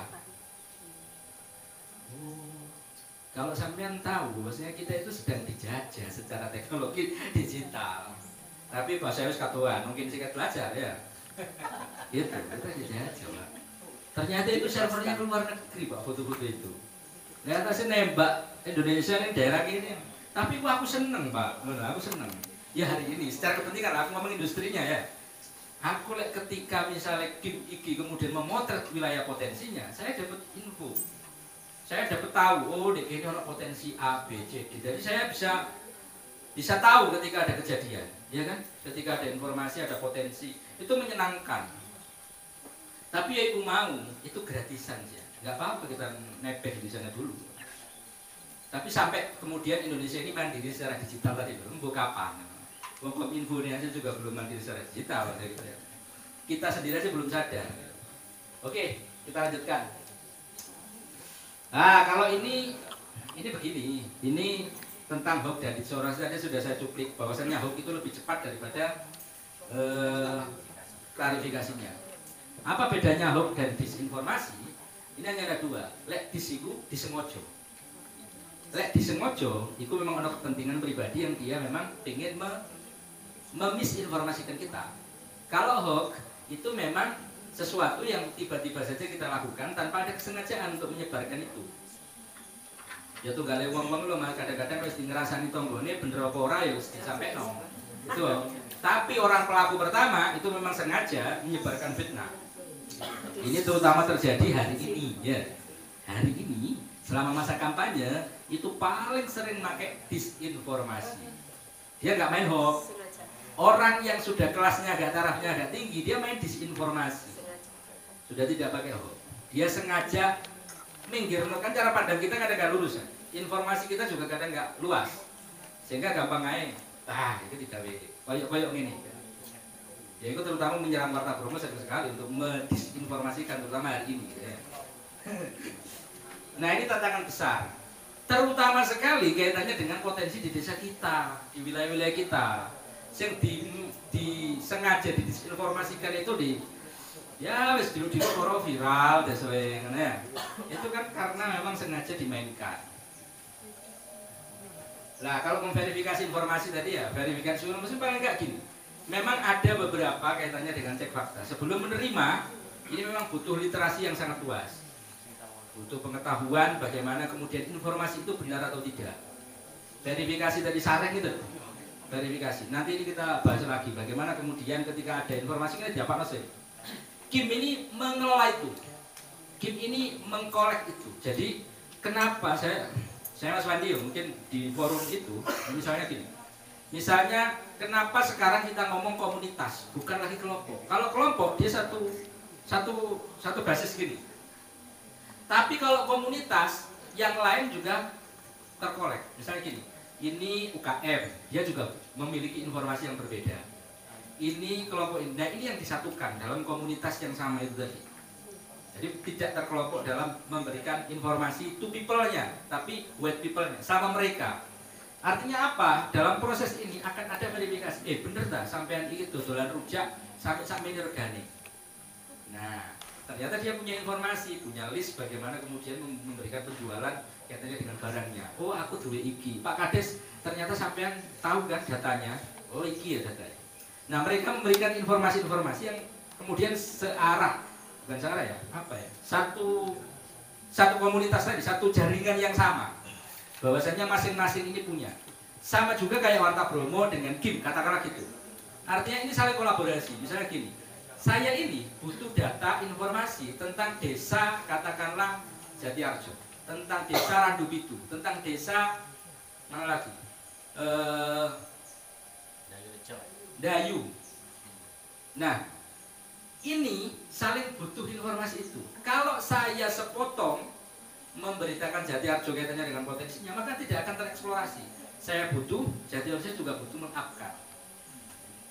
Kalau sampean tahu bahwasanya kita itu sedang dijajah secara teknologi digital. Tapi bahasa harus katuan, mungkin singkat belajar ya. Gitu, kita dijajah, Pak. Ternyata itu servernya keluar negeri, Pak, foto-foto itu. Ternyata sih nembak Indonesia ini daerah ini. Tapi aku seneng, Pak. Aku seneng. Ya hari ini secara kepentingan aku ngomong industrinya ya. Aku ketika misalnya Kim Iki kemudian memotret wilayah potensinya, saya dapat info. Saya dapat tahu, oh di ini ada potensi A, B, C, D. Jadi saya bisa tahu ketika ada kejadian, ya kan? Ketika ada informasi, ada potensi, itu menyenangkan. Tapi ya aku mau, itu gratisan sih. Nggak apa-apa kita nebeng di sana dulu. Tapi sampai kemudian Indonesia ini mandiri secara digital tadi belum, kapan? Kominfo ini aja juga belum mandiri secara digital. Kita sendiri aja belum sadar. Oke, kita lanjutkan. Nah, kalau ini begini, ini tentang hoax dan disinformasi sudah saya cuplik bahwasannya hoax itu lebih cepat daripada klarifikasinya. Apa bedanya hoax dan disinformasi? Ini hanya ada dua. Lek dis iku disengaja. Lek disengaja, itu memang ada kepentingan pribadi yang dia memang ingin memisinformasikan kita. Kalau hoax itu memang sesuatu yang tiba-tiba saja kita lakukan tanpa ada kesengajaan untuk menyebarkan itu. Ya tuh gale wong-wong lo mah kadang-kadang harus ngerasani tonggone bener apa ora ya disampaikan. Itu. Tapi orang pelaku pertama itu memang sengaja menyebarkan fitnah. Ini terutama terjadi hari ini ya. Hari ini selama masa kampanye itu paling sering pakai disinformasi. Dia nggak main hoax. Orang yang sudah kelasnya agak tarafnya agak tinggi dia main disinformasi. Sudah tidak pakai hoax. Dia sengaja minggir, kan cara pandang kita kadang nggak lurus ya. Informasi kita juga kadang nggak luas, sehingga gampang aja. Itu tidak koyok ini. Ya itu terutama menyerang Warta Bromo sekali untuk mendisinformasikan terutama hari ini. Ya. Nah ini tantangan besar, terutama sekali kaitannya dengan potensi di desa kita, di wilayah-wilayah kita, yang disengaja didisinformasikan itu ya wis dulu viral desoe kan ya. Itu kan karena memang sengaja dimainkan. Nah, kalau memverifikasi informasi tadi ya, verifikasi informasi paling enggak gini. Memang ada beberapa kaitannya dengan cek fakta. Sebelum menerima, ini memang butuh literasi yang sangat luas. Butuh pengetahuan bagaimana kemudian informasi itu benar atau tidak. Verifikasi tadi sareng itu. Verifikasi. Nanti ini kita bahas lagi bagaimana kemudian ketika ada informasi ini dapat nasi. Kim ini mengelola itu, Kim ini mengkolek itu. Jadi kenapa saya Mas Wandi mungkin di forum itu, misalnya gini, misalnya kenapa sekarang kita ngomong komunitas, bukan lagi kelompok. Kalau kelompok dia satu basis gini. Tapi kalau komunitas yang lain juga terkolek. Misalnya gini, ini UKM, dia juga memiliki informasi yang berbeda. Ini kelompok ini, nah ini yang disatukan dalam komunitas yang sama itu tadi. Jadi tidak terkelompok dalam memberikan informasi to people-nya, tapi with people-nya, sama mereka. Artinya apa? Dalam proses ini akan ada verifikasi. Bener tak sampean itu dolan rujak sampai ini regane. Nah, ternyata dia punya informasi, punya list bagaimana kemudian memberikan penjualan kaitannya dengan barangnya. Oh, aku duwe iki. Pak Kades, ternyata sampean tahu kan datanya? Oh, iki ya datanya. Nah, mereka memberikan informasi-informasi yang kemudian searah, bukan searah ya, apa ya? Satu komunitas tadi, satu jaringan yang sama. Bahwasanya masing-masing ini punya. Sama juga kayak Warta Bromo dengan Kim, katakanlah gitu. Artinya ini saling kolaborasi. Misalnya gini, saya ini butuh data informasi tentang desa katakanlah Jatiarjo, tentang desa Randupitu, tentang desa mana lagi? Dayu. Nah, ini saling butuh informasi itu. Kalau saya sepotong memberitakan Jatiarjo kaitannya dengan potensinya, maka tidak akan tereksplorasi. Saya butuh, Jatiarjo juga butuh mengupkan.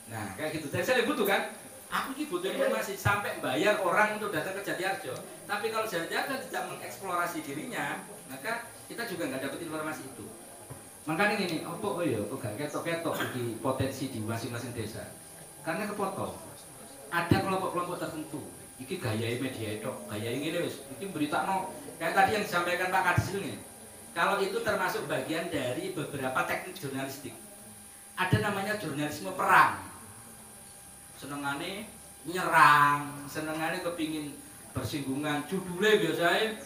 Nah, kayak gitu. Dan saya butuh kan? Aku ini butuh informasi sampai bayar orang untuk datang ke Jatiarjo. Tapi kalau Jatiarjo tidak mengeksplorasi dirinya, maka kita juga nggak dapat informasi itu. Makanya ini, oh iya, gak ketok-ketok di potensi di masing-masing desa. Karena kepotong. Ada kelompok-kelompok tertentu. Iki gaya media itu, gaya ini wis. Iki berita no, kayak tadi yang disampaikan Pak Kadis ini. Kalau itu termasuk bagian dari beberapa teknik jurnalistik. Ada namanya jurnalisme perang. Senengane nyerang, senengane kepingin bersinggungan. Judulnya biasanya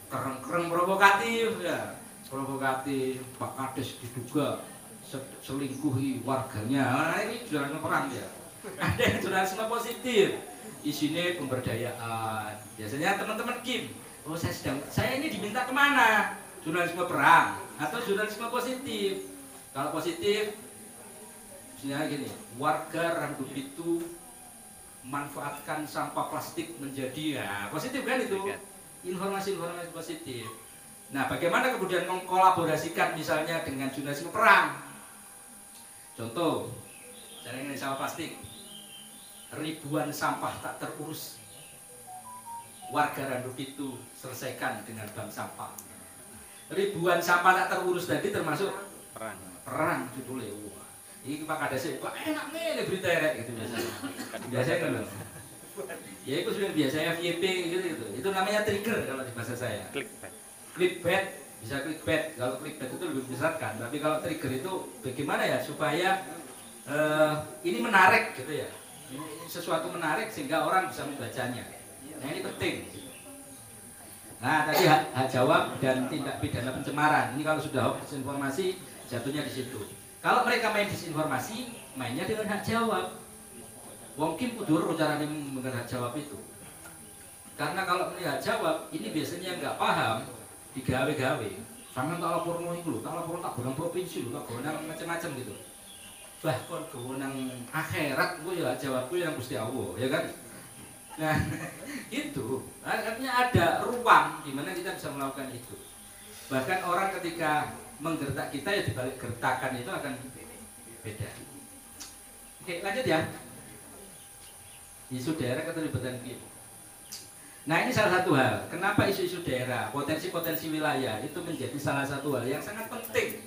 keren-keren provokatif ya. Provokatif, Pak Kades diduga selingkuhi warganya. Nah, ini jurnalisme perang ya. Ada yang jurnalisme positif, isinya pemberdayaan. Biasanya teman-teman Kim, oh saya ini diminta kemana? Jurnalisme perang atau jurnalisme positif? Kalau positif, misalnya gini, warga Randupitu manfaatkan sampah plastik menjadi ya positif kan itu? Informasi-informasi positif. Nah, bagaimana kemudian mengkolaborasikan misalnya dengan jurnalisme perang? Contoh, saya ingin sampah plastik. Ribuan sampah tak terurus. Warga Randupitu selesaikan dengan bank sampah. Ribuan sampah tak terurus tadi termasuk perang judulnya. Wah, ini Pak Kades kok enak nih berita ya gitu biasanya. Biasanya kan loh. Ya itu sudah biasanya FYP gitu. Itu namanya trigger kalau di bahasa saya. Clickbait, bisa clickbait. Kalau clickbait itu lebih besarkan, tapi kalau trigger itu bagaimana ya supaya ini menarik gitu ya. Ini sesuatu menarik sehingga orang bisa membacanya. Nah, ini penting. Nah, tadi hak jawab dan tindak pidana pencemaran. Ini kalau sudah hoax disinformasi jatuhnya di situ. Kalau mereka main disinformasi, mainnya dengan hak jawab. Mungkin kudur caranya dengan hak jawab itu. Karena kalau hak jawab, ini biasanya nggak paham. Digawe-gawe, sampean tak laporno iku lho, tak laporno tak gonang provinsi lho, tak gonang macam-macam gitu. Bahkan gonang akhirat ku ya jawabku yang Gusti Allah, ya kan? Nah, itu artinya ada ruang di mana kita bisa melakukan itu. Bahkan orang ketika menggertak kita ya dibalik gertakan itu akan beda. Oke, lanjut ya. Isu daerah keterlibatan kita. Nah, ini salah satu hal. Kenapa isu-isu daerah, potensi-potensi wilayah itu menjadi salah satu hal yang sangat penting.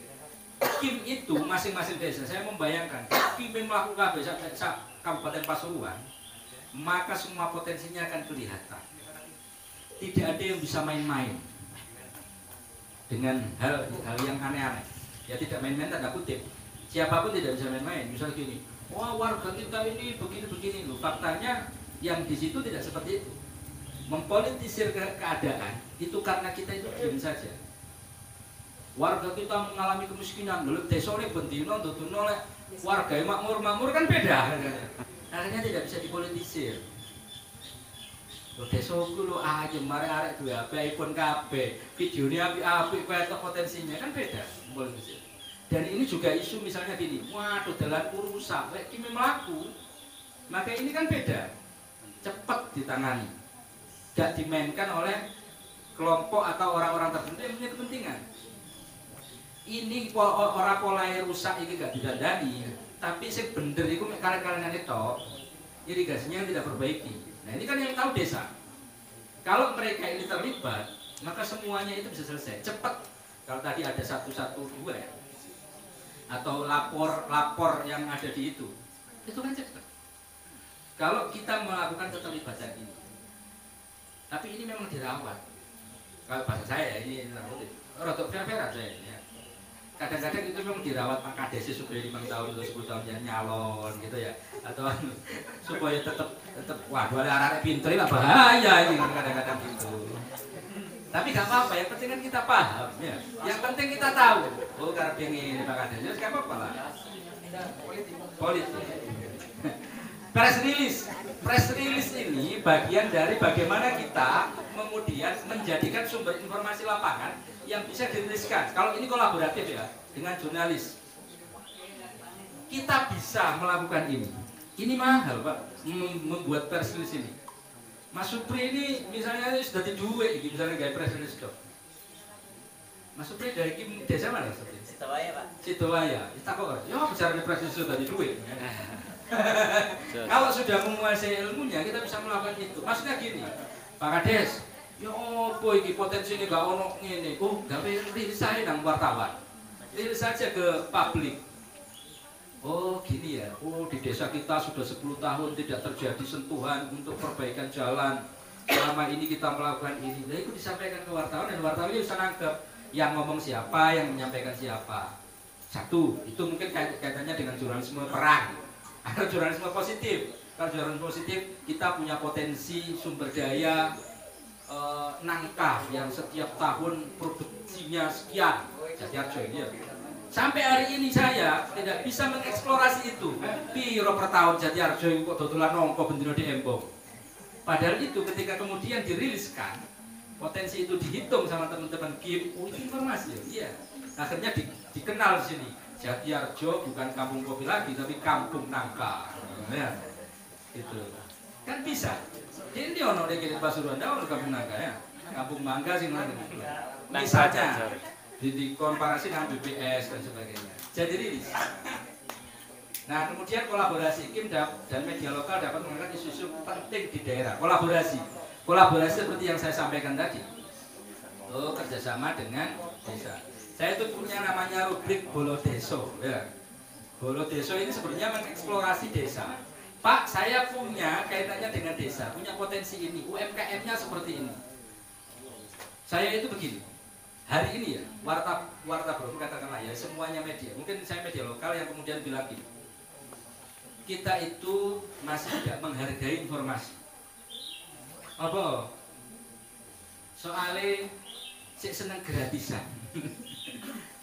Kim itu masing-masing desa. Saya membayangkan, Kim melakukan desa Kabupaten Pasuruan, maka semua potensinya akan kelihatan. Tidak ada yang bisa main-main dengan hal yang aneh-aneh. Ya tidak main-main tanda kutip. Siapapun tidak bisa main-main. Misalnya gini, wah warga kita ini begini-begini loh. Faktanya yang di situ tidak seperti itu. Mempolitisir keadaan itu karena kita itu diam saja. Warga kita mengalami kemiskinan, lalu desa ini bendino, duduno lek warga makmur kan beda. Akhirnya tidak bisa dipolitisir. Lo desa ku lo aja mare arek duwe HP iPhone kabeh, videone apik-apik ketok potensinya kan beda politisir. Dan ini juga isu misalnya gini, waduh dalanku rusak, lek ki mlaku. Maka ini kan beda. Cepat ditangani. Gak dimainkan oleh kelompok atau orang-orang tertentu yang punya kepentingan. Ini orang pola rusak ini gak didandani, tapi sing bener itu kalian-kalian itu irigasinya yang tidak perbaiki. Nah ini kan yang tahu desa. Kalau mereka ini terlibat, maka semuanya itu bisa selesai cepat. Kalau tadi ada 112 ya, atau lapor yang ada di itu kan cepat. Kalau kita melakukan keterlibatan ini. Tapi ini memang dirawat. Kalau bahasa saya ini rotok fair-fair aja ya. Kadang-kadang itu memang dirawat Pak Kades supaya 5 tahun atau 10 tahun yang nyalon gitu ya. Atau supaya tetap waduh ada arah pinter lah bahaya ini kadang-kadang gitu. Tapi gak apa-apa, yang penting kan kita paham ya. Yang penting kita tahu. Oh karena pengen Pak Kades, ya gak apa-apa lah. Politik. Press release ini bagian dari bagaimana kita kemudian menjadikan sumber informasi lapangan yang bisa diriliskan. Kalau ini kolaboratif ya dengan jurnalis, kita bisa melakukan ini. Ini mahal Pak, membuat press release ini. Mas Supri ini misalnya sudah duit, misalnya gaya press release dok. Mas Supri dari desa mana Supri? Situaya Pak. Situaya. Kita kok ya bicara press release sudah duit. Kalau sudah menguasai ilmunya kita bisa melakukan itu. Maksudnya gini, Pak Kades, ya apa iki potensi ini gak ono ngene. Oh, gawe rilis aja nang wartawan. Rilis saja ke publik. Oh, gini ya. Oh, di desa kita sudah 10 tahun tidak terjadi sentuhan untuk perbaikan jalan. Selama ini kita melakukan ini. Nah, itu disampaikan ke wartawan dan wartawan bisa nangkep yang ngomong siapa, yang menyampaikan siapa. Satu, itu mungkin kaitannya dengan jurnalisme perang. Atau jurnalisme positif. Kalau jurnalisme positif, kita punya potensi sumber daya nangka yang setiap tahun produksinya sekian. Jadi ini ya. Sampai hari ini saya tidak bisa mengeksplorasi itu. Piro per tahun Jatiarjo itu kok dodolan nongko bendino di embong. Padahal itu ketika kemudian diriliskan, potensi itu dihitung sama teman-teman KIM, oh itu informasi ya. Iya. Akhirnya dikenal di sini. Jatiarjo bukan kampung kopi lagi, tapi kampung nangka. Ya, itu kan bisa. Ini ono di Pasuruan, ono kampung nangka ya. Kampung mangga sih mana? Misalnya dikomparasi dengan BPS dan sebagainya. Jadi rilis. Nah kemudian kolaborasi KIM dan media lokal dapat mengangkat isu-isu penting di daerah. Kolaborasi seperti yang saya sampaikan tadi. Oh, kerjasama dengan desa. Saya itu punya namanya rubrik Bolo Deso ya. Bolo Deso ini sebenarnya mengeksplorasi desa. Pak, saya punya kaitannya dengan desa, punya potensi ini, UMKM-nya seperti ini. Saya itu begini. Hari ini ya, warta bro, katakanlah ya, semuanya media. Mungkin saya media lokal yang kemudian bilang gini. Kita itu masih tidak menghargai informasi. Apa? Soalnya saya senang gratisan.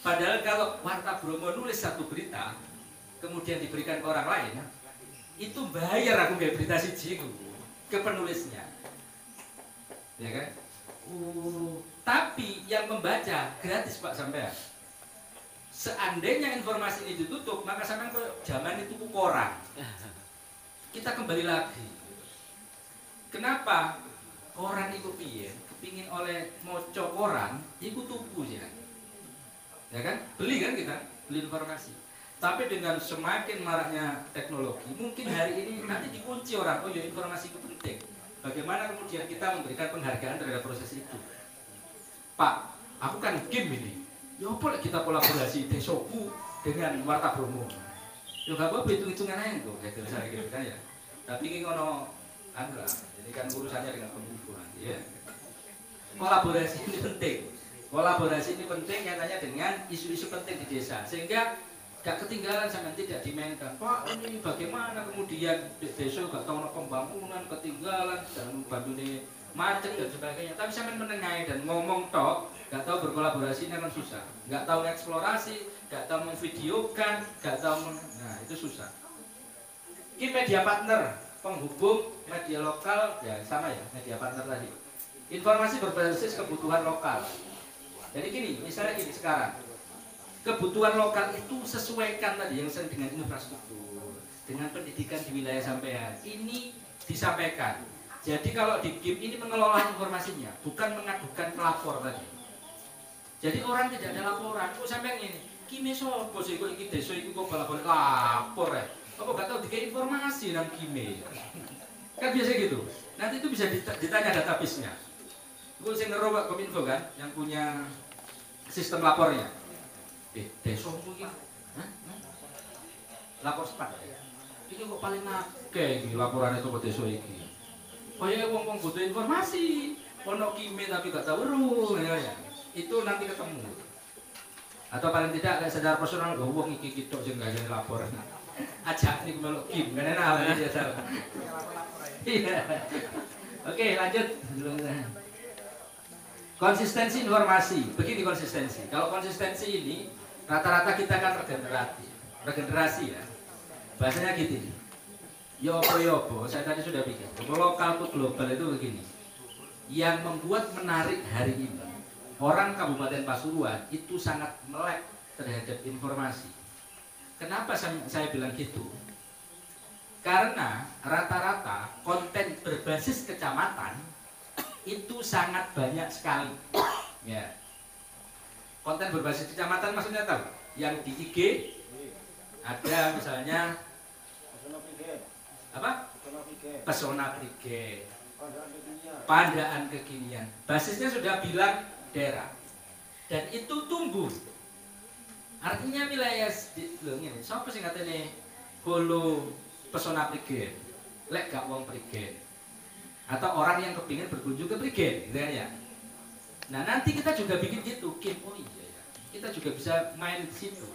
Padahal kalau Warta Bromo nulis satu berita kemudian diberikan ke orang lain, itu bayar aku nggak berita siji ke penulisnya, ya kan? Tapi yang membaca gratis Pak sampean. Seandainya informasi ini ditutup, maka sampean ke zaman itu koran. Kita kembali lagi. Kenapa koran itu piye? Kepingin oleh moco koran, itu tuku ya. Ya kan, beli kan kita, beli informasi. Tapi dengan semakin maraknya teknologi, mungkin hari ini nanti dikunci orang, oh ya informasi itu penting. Bagaimana kemudian kita memberikan penghargaan terhadap proses itu? Pak, aku kan KIM ini, ya boleh kita kolaborasi desoku dengan Warta Bromo. Ya gak apa-apa, hitung-hitungan aja tuh, gitu saya gitu kan ya. Tapi ini ngono, anu lah, jadi kan urusannya dengan kominfo nanti ya. Kolaborasi ini penting. Kolaborasi ini penting katanya dengan isu-isu penting di desa sehingga gak ketinggalan sampai tidak dimainkan. Pak ini bagaimana kemudian di desa gak tahu pembangunan ketinggalan dan bantunya macet dan sebagainya. Tapi sampai menengahi dan ngomong tok, gak tahu berkolaborasi ini kan susah. Gak tahu eksplorasi, gak tahu memvideokan, gak tahu nah itu susah. Ini media partner, penghubung media lokal ya sama ya media partner tadi. Informasi berbasis kebutuhan lokal. Jadi gini, misalnya gini sekarang, kebutuhan lokal itu sesuaikan tadi yang sering dengan infrastruktur, dengan pendidikan di wilayah sampean. Ini disampaikan. Jadi kalau di KIM ini mengelola informasinya, bukan mengadukan pelapor tadi. Jadi orang tidak ada laporan. Kok sampean ini, KIM sopo sih kok iki desa iki kok balik lapor ya? Apa gak tahu dikasih informasi nang KIM? Kan biasa gitu. Nanti itu bisa ditanya database-nya. Gue sing ngero Pak Kominfo kan, yang punya sistem lapornya. Desa iki. Lapor cepat. Iki kok paling akeh iki laporane kok desa iki. Kaya wong-wong butuh informasi, ono kime tapi gak tahu weruh ya. Itu nanti ketemu. Atau paling tidak kayak secara personal wong iki kitok sing gak lapor. Ajak nih melok kim, kan enak dia tahu. Iya. Oke, lanjut. Konsistensi informasi, begini konsistensi. Kalau konsistensi ini rata-rata kita kan regenerasi ya. Bahasanya gitu. Ya apa, saya tadi sudah pikir. Lokal to global itu begini. Yang membuat menarik hari ini, orang Kabupaten Pasuruan itu sangat melek terhadap informasi. Kenapa saya bilang gitu? Karena rata-rata konten berbasis kecamatan itu sangat banyak sekali. Ya. Konten berbasis kecamatan maksudnya tahu? Yang di IG ada misalnya apa? Pesona Prigen, Pandaan Kekinian. Basisnya sudah bilang daerah. Dan itu tumbuh. Artinya wilayah lho ngene, sapa sing ngatene Holo Pesona Prigen? Lek gak wong Prigen. Atau orang yang kepingin berkunjung ke Prigen, gitu kan ya. Nah, nanti kita juga bikin gitu, game. Oh iya ya. Kita juga bisa main di situ.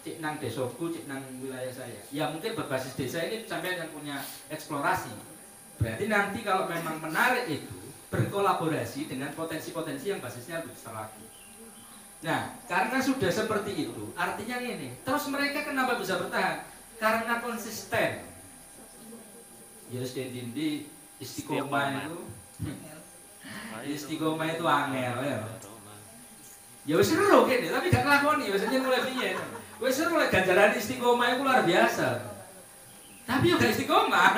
Cik nang desoku, cik nang wilayah saya. Ya mungkin berbasis desa ini sampai yang punya eksplorasi. Berarti nanti kalau memang menarik itu berkolaborasi dengan potensi-potensi yang basisnya lebih besar lagi. Nah, karena sudah seperti itu, artinya ini. Terus mereka kenapa bisa bertahan? Karena konsisten. Ya di istiqomah itu. Istiqomah itu angel ya. Ya wis seru kene, tapi gak nglakoni, biasanya mulai piye. Wis seru lek ganjaran istiqomah itu luar biasa. Tapi yo gak istiqomah.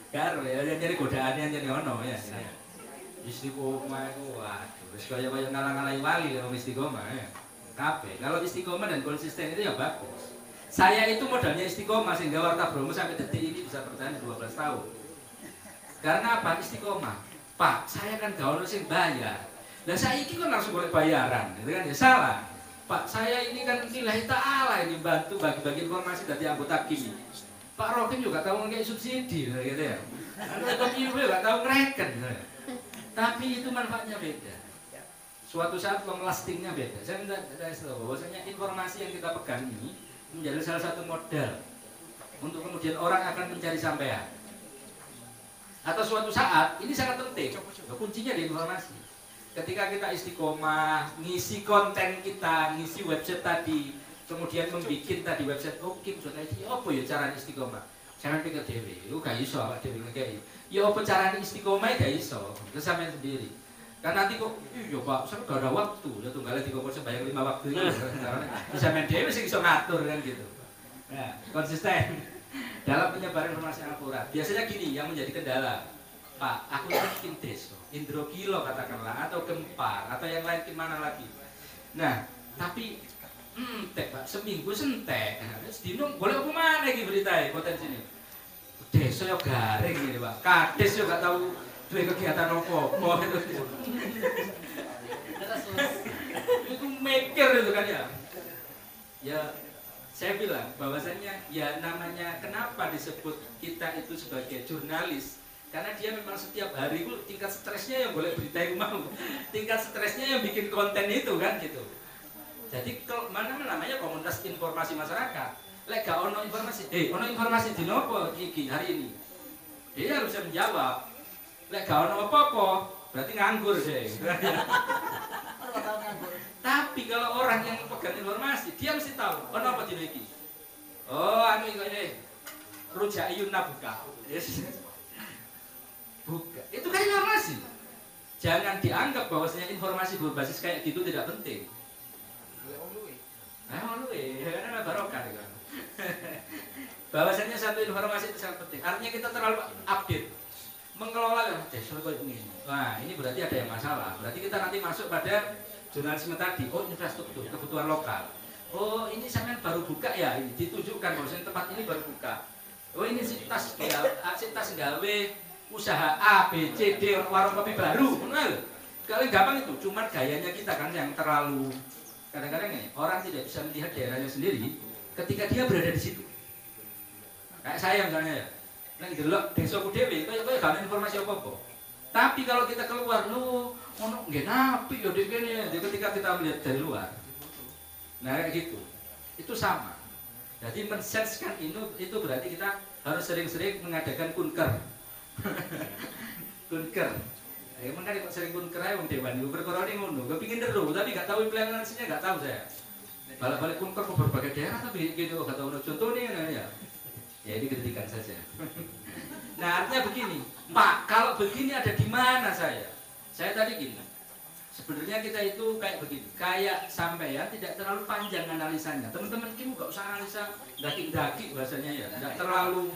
Karo ya nyari godaane nyari ono ya. Istiqomah itu waduh, wis kaya ngalang-alangi wali kalau istiqomah ya. Kabeh. Kalau istiqomah dan konsisten itu ya bagus. Saya itu modalnya istiqomah sehingga Warta Bromo sampai detik ini bisa bertahan 12 tahun. Karena apa? Istiqomah. Pak, saya kan gak ono sing bayar. Lah saiki kan langsung boleh bayaran, gitu kan ya salah. Pak, saya ini kan lillahi ta'ala ini bantu bagi-bagi informasi dari anggota KIM. Pak Rokim juga tahu ngekek subsidi, gitu ya. Anggota KIM juga tahu ngereken. Tapi itu manfaatnya beda. Suatu saat long lastingnya beda. Saya minta tahu bahwasanya informasi yang kita pegang ini menjadi salah satu modal untuk kemudian orang akan mencari sampean. Atau suatu saat ini sangat penting. Kuncinya di informasi. Ketika kita istiqomah, ngisi konten kita, ngisi website tadi, kemudian membuat tadi website Kim sudah ini, apa ya cara istiqomah? Jangan pikir dewi, itu gak iso awak dewi ngekei. Ya apa cara istiqomah gak iso, itu sampean sendiri. Karena nanti kok, iya Pak, saya gak ada waktu, ya tunggalnya 3% bayang 5 waktu itu. Bisa main dewi sih bisa ngatur kan gitu. Nah, konsisten dalam penyebaran informasi yang akurat. Biasanya gini yang menjadi kendala. Pak, aku bikin desa, Indrokilo katakanlah, atau Gempar, atau yang lain gimana lagi. Nah, tapi entek Pak, seminggu sentek. Sedino boleh apa mana iki beritae potensi ini. Desa yo garing ini Pak, kades yo gak tahu duwe kegiatan apa-apa itu. Itu mikir itu kan ya. Ya, saya bilang bahwasanya ya namanya kenapa disebut kita itu sebagai jurnalis. Karena dia memang setiap hari itu tingkat stresnya yang boleh berita yang mau, tingkat stresnya yang bikin konten itu kan gitu. Jadi kalau mana namanya komunitas informasi masyarakat, lek gak ono informasi, ono informasi di nopo iki hari ini, dia harus bisa menjawab. Lek gak ono apa-apa, berarti nganggur sih. Tapi kalau orang yang pegang informasi, dia mesti tahu ono apa dino iki. Oh, anu iki Rujak Yuna buka. Yes. Bukan. Itu kan informasi. Jangan dianggap bahwasanya informasi berbasis kayak gitu tidak penting. Karena barokah kan. Bahwasanya satu informasi itu sangat penting. Artinya kita terlalu update, mengelola desa kayak ini. Wah, ini berarti ada yang masalah. Berarti kita nanti masuk pada jurnalisme tadi. Oh, infrastruktur, kebutuhan lokal. Oh, ini sampean baru buka ya. Ini ditunjukkan bahwasanya tempat ini baru buka. Oh, ini sitas gawe usaha A, B, C, D, warung kopi baru, benar? Kalian gampang itu, cuman gayanya kita kan yang terlalu kadang-kadang ini orang tidak bisa melihat daerahnya sendiri ketika dia berada di situ. Kayak saya misalnya ya, nang delok desaku dhewe, kaya gak informasi apa-apa. Tapi kalau kita keluar, lu ono nggih napi ya dene, ketika kita melihat dari luar. Nah kayak gitu, itu sama. Jadi mensenskan itu berarti kita harus sering-sering mengadakan kunker. Kunker. Ya makanya kok sering kunker ae wong dewan iku perkara ning ngono. Kepengin terus tapi gak tahu implementasinya gak tahu saya. Balik-balik kunker ke berbagai daerah tapi gitu gak tahu contohnya ya. Ya ini kritikan saja. Nah, artinya begini, Pak, kalau begini ada di mana saya? Saya tadi gini, sebenarnya kita itu kayak begini, kayak sampai ya tidak terlalu panjang analisanya. Teman-teman kamu nggak usah analisa daki-daki bahasanya ya, tidak terlalu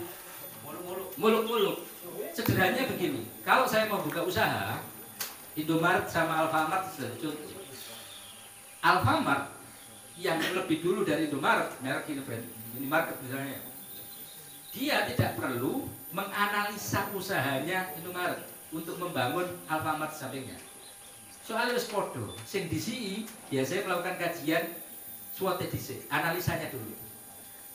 muluk-muluk. Sederhananya begini, kalau saya mau buka usaha, Indomaret sama Alfamart sudah contoh. Alfamart yang lebih dulu dari Indomaret, merek Minimarket misalnya, dia tidak perlu menganalisa usahanya Indomaret untuk membangun Alfamart sampingnya. Soalnya wis podo, sing DCI biasanya melakukan kajian SWOT dhisik, analisanya dulu.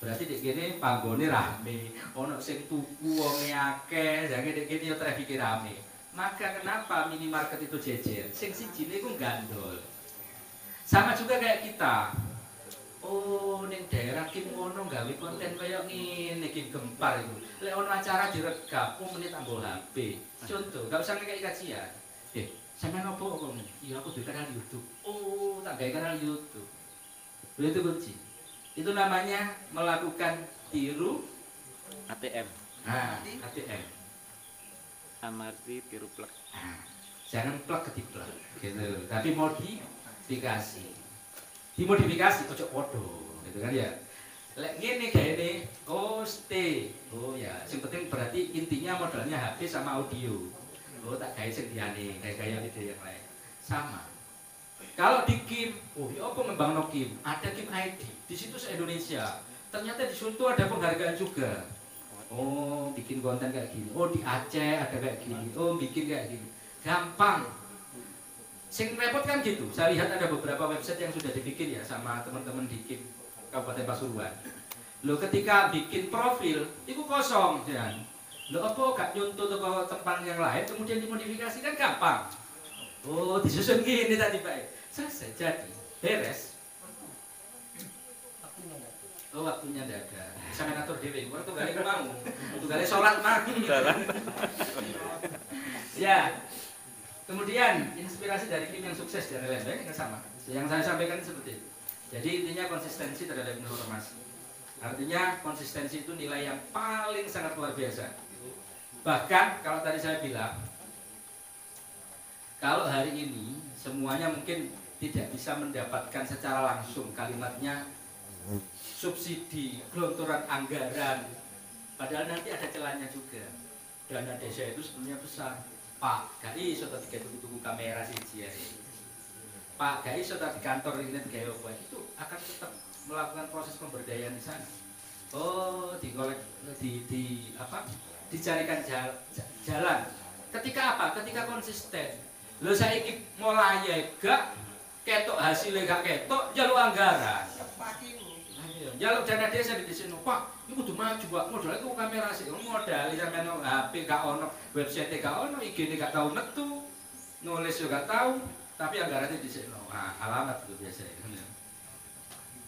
Berarti dek kene panggone rame, ono sing tuku wonge akeh, jange dek kene yo traffic rame. Maka kenapa minimarket itu jejer? Sing sijine iku gandol. Sama juga kayak kita. Oh, ning daerah Kim ngono gawe konten kaya ngene iki gempar iku. Lek ono acara direkam, menit tambah HP. Contoh, gak usah ngekek kajian. Sampeyan opo kok? Iya, aku duwe kanal YouTube. Oh, tak gawe kanal YouTube. Itu kunci. Itu namanya melakukan tiru ATM. Nah, ATM. Amati tiru plek. Jangan plek ketiplek gitu. Tapi modifikasi. Dimodifikasi ojo podo gitu kan ya. Lek ngene gaene oh stay. Oh ya, sing penting berarti intinya modalnya HP sama audio. Oh tak gawe sing liyane, kayak video yang lain. Sama. Kalau di Kim, oh ya apa ngembangno Kim? Ada Kim ID. Di situ se-Indonesia. Ternyata di situ ada penghargaan juga. Oh, bikin konten kayak gini. Oh, di Aceh ada kayak gini. Oh, bikin kayak gini. Gampang. Sing repot kan gitu. Saya lihat ada beberapa website yang sudah dibikin ya sama teman-teman di Kim Kabupaten Pasuruan. Lo ketika bikin profil, itu kosong ya. Lo apa gak nyuntuh ke tempat yang lain kemudian dimodifikasi kan gampang. Oh, disusun gini tadi Pak. Selesai jadi beres. Oh, waktunya ndak ada. Sampe ngatur dhewe. Wong tunggale ku mau. Tunggale salat mah. Ya. Kemudian inspirasi dari tim yang sukses dan lain-lain yang sama. Yang saya sampaikan seperti itu. Jadi intinya konsistensi terhadap informasi. Artinya konsistensi itu nilai yang paling sangat luar biasa. Bahkan kalau tadi saya bilang, kalau hari ini semuanya mungkin tidak bisa mendapatkan secara langsung kalimatnya subsidi, gelontoran anggaran. Padahal nanti ada celahnya juga. Dana desa itu sebenarnya besar. Pak, gak iso tadi tuku kamera siji ya. Pak, gak iso tadi kantor ini gawe apa itu akan tetap melakukan proses pemberdayaan di sana. Oh, dicarikan jalan. Ketika apa? Ketika konsisten. Lho saiki mulai gak ketok hasilnya gak ketok, jaluk anggaran. Jaluk dana desa di sini, Pak. Ini kudu maju, Pak. Modalnya itu kamera sih. Modal sampeyan HP gak ono, website gak ono, IG gak tahu metu, nulis juga gak tahu, tapi anggarannya di sini. Nah, alamat itu biasanya.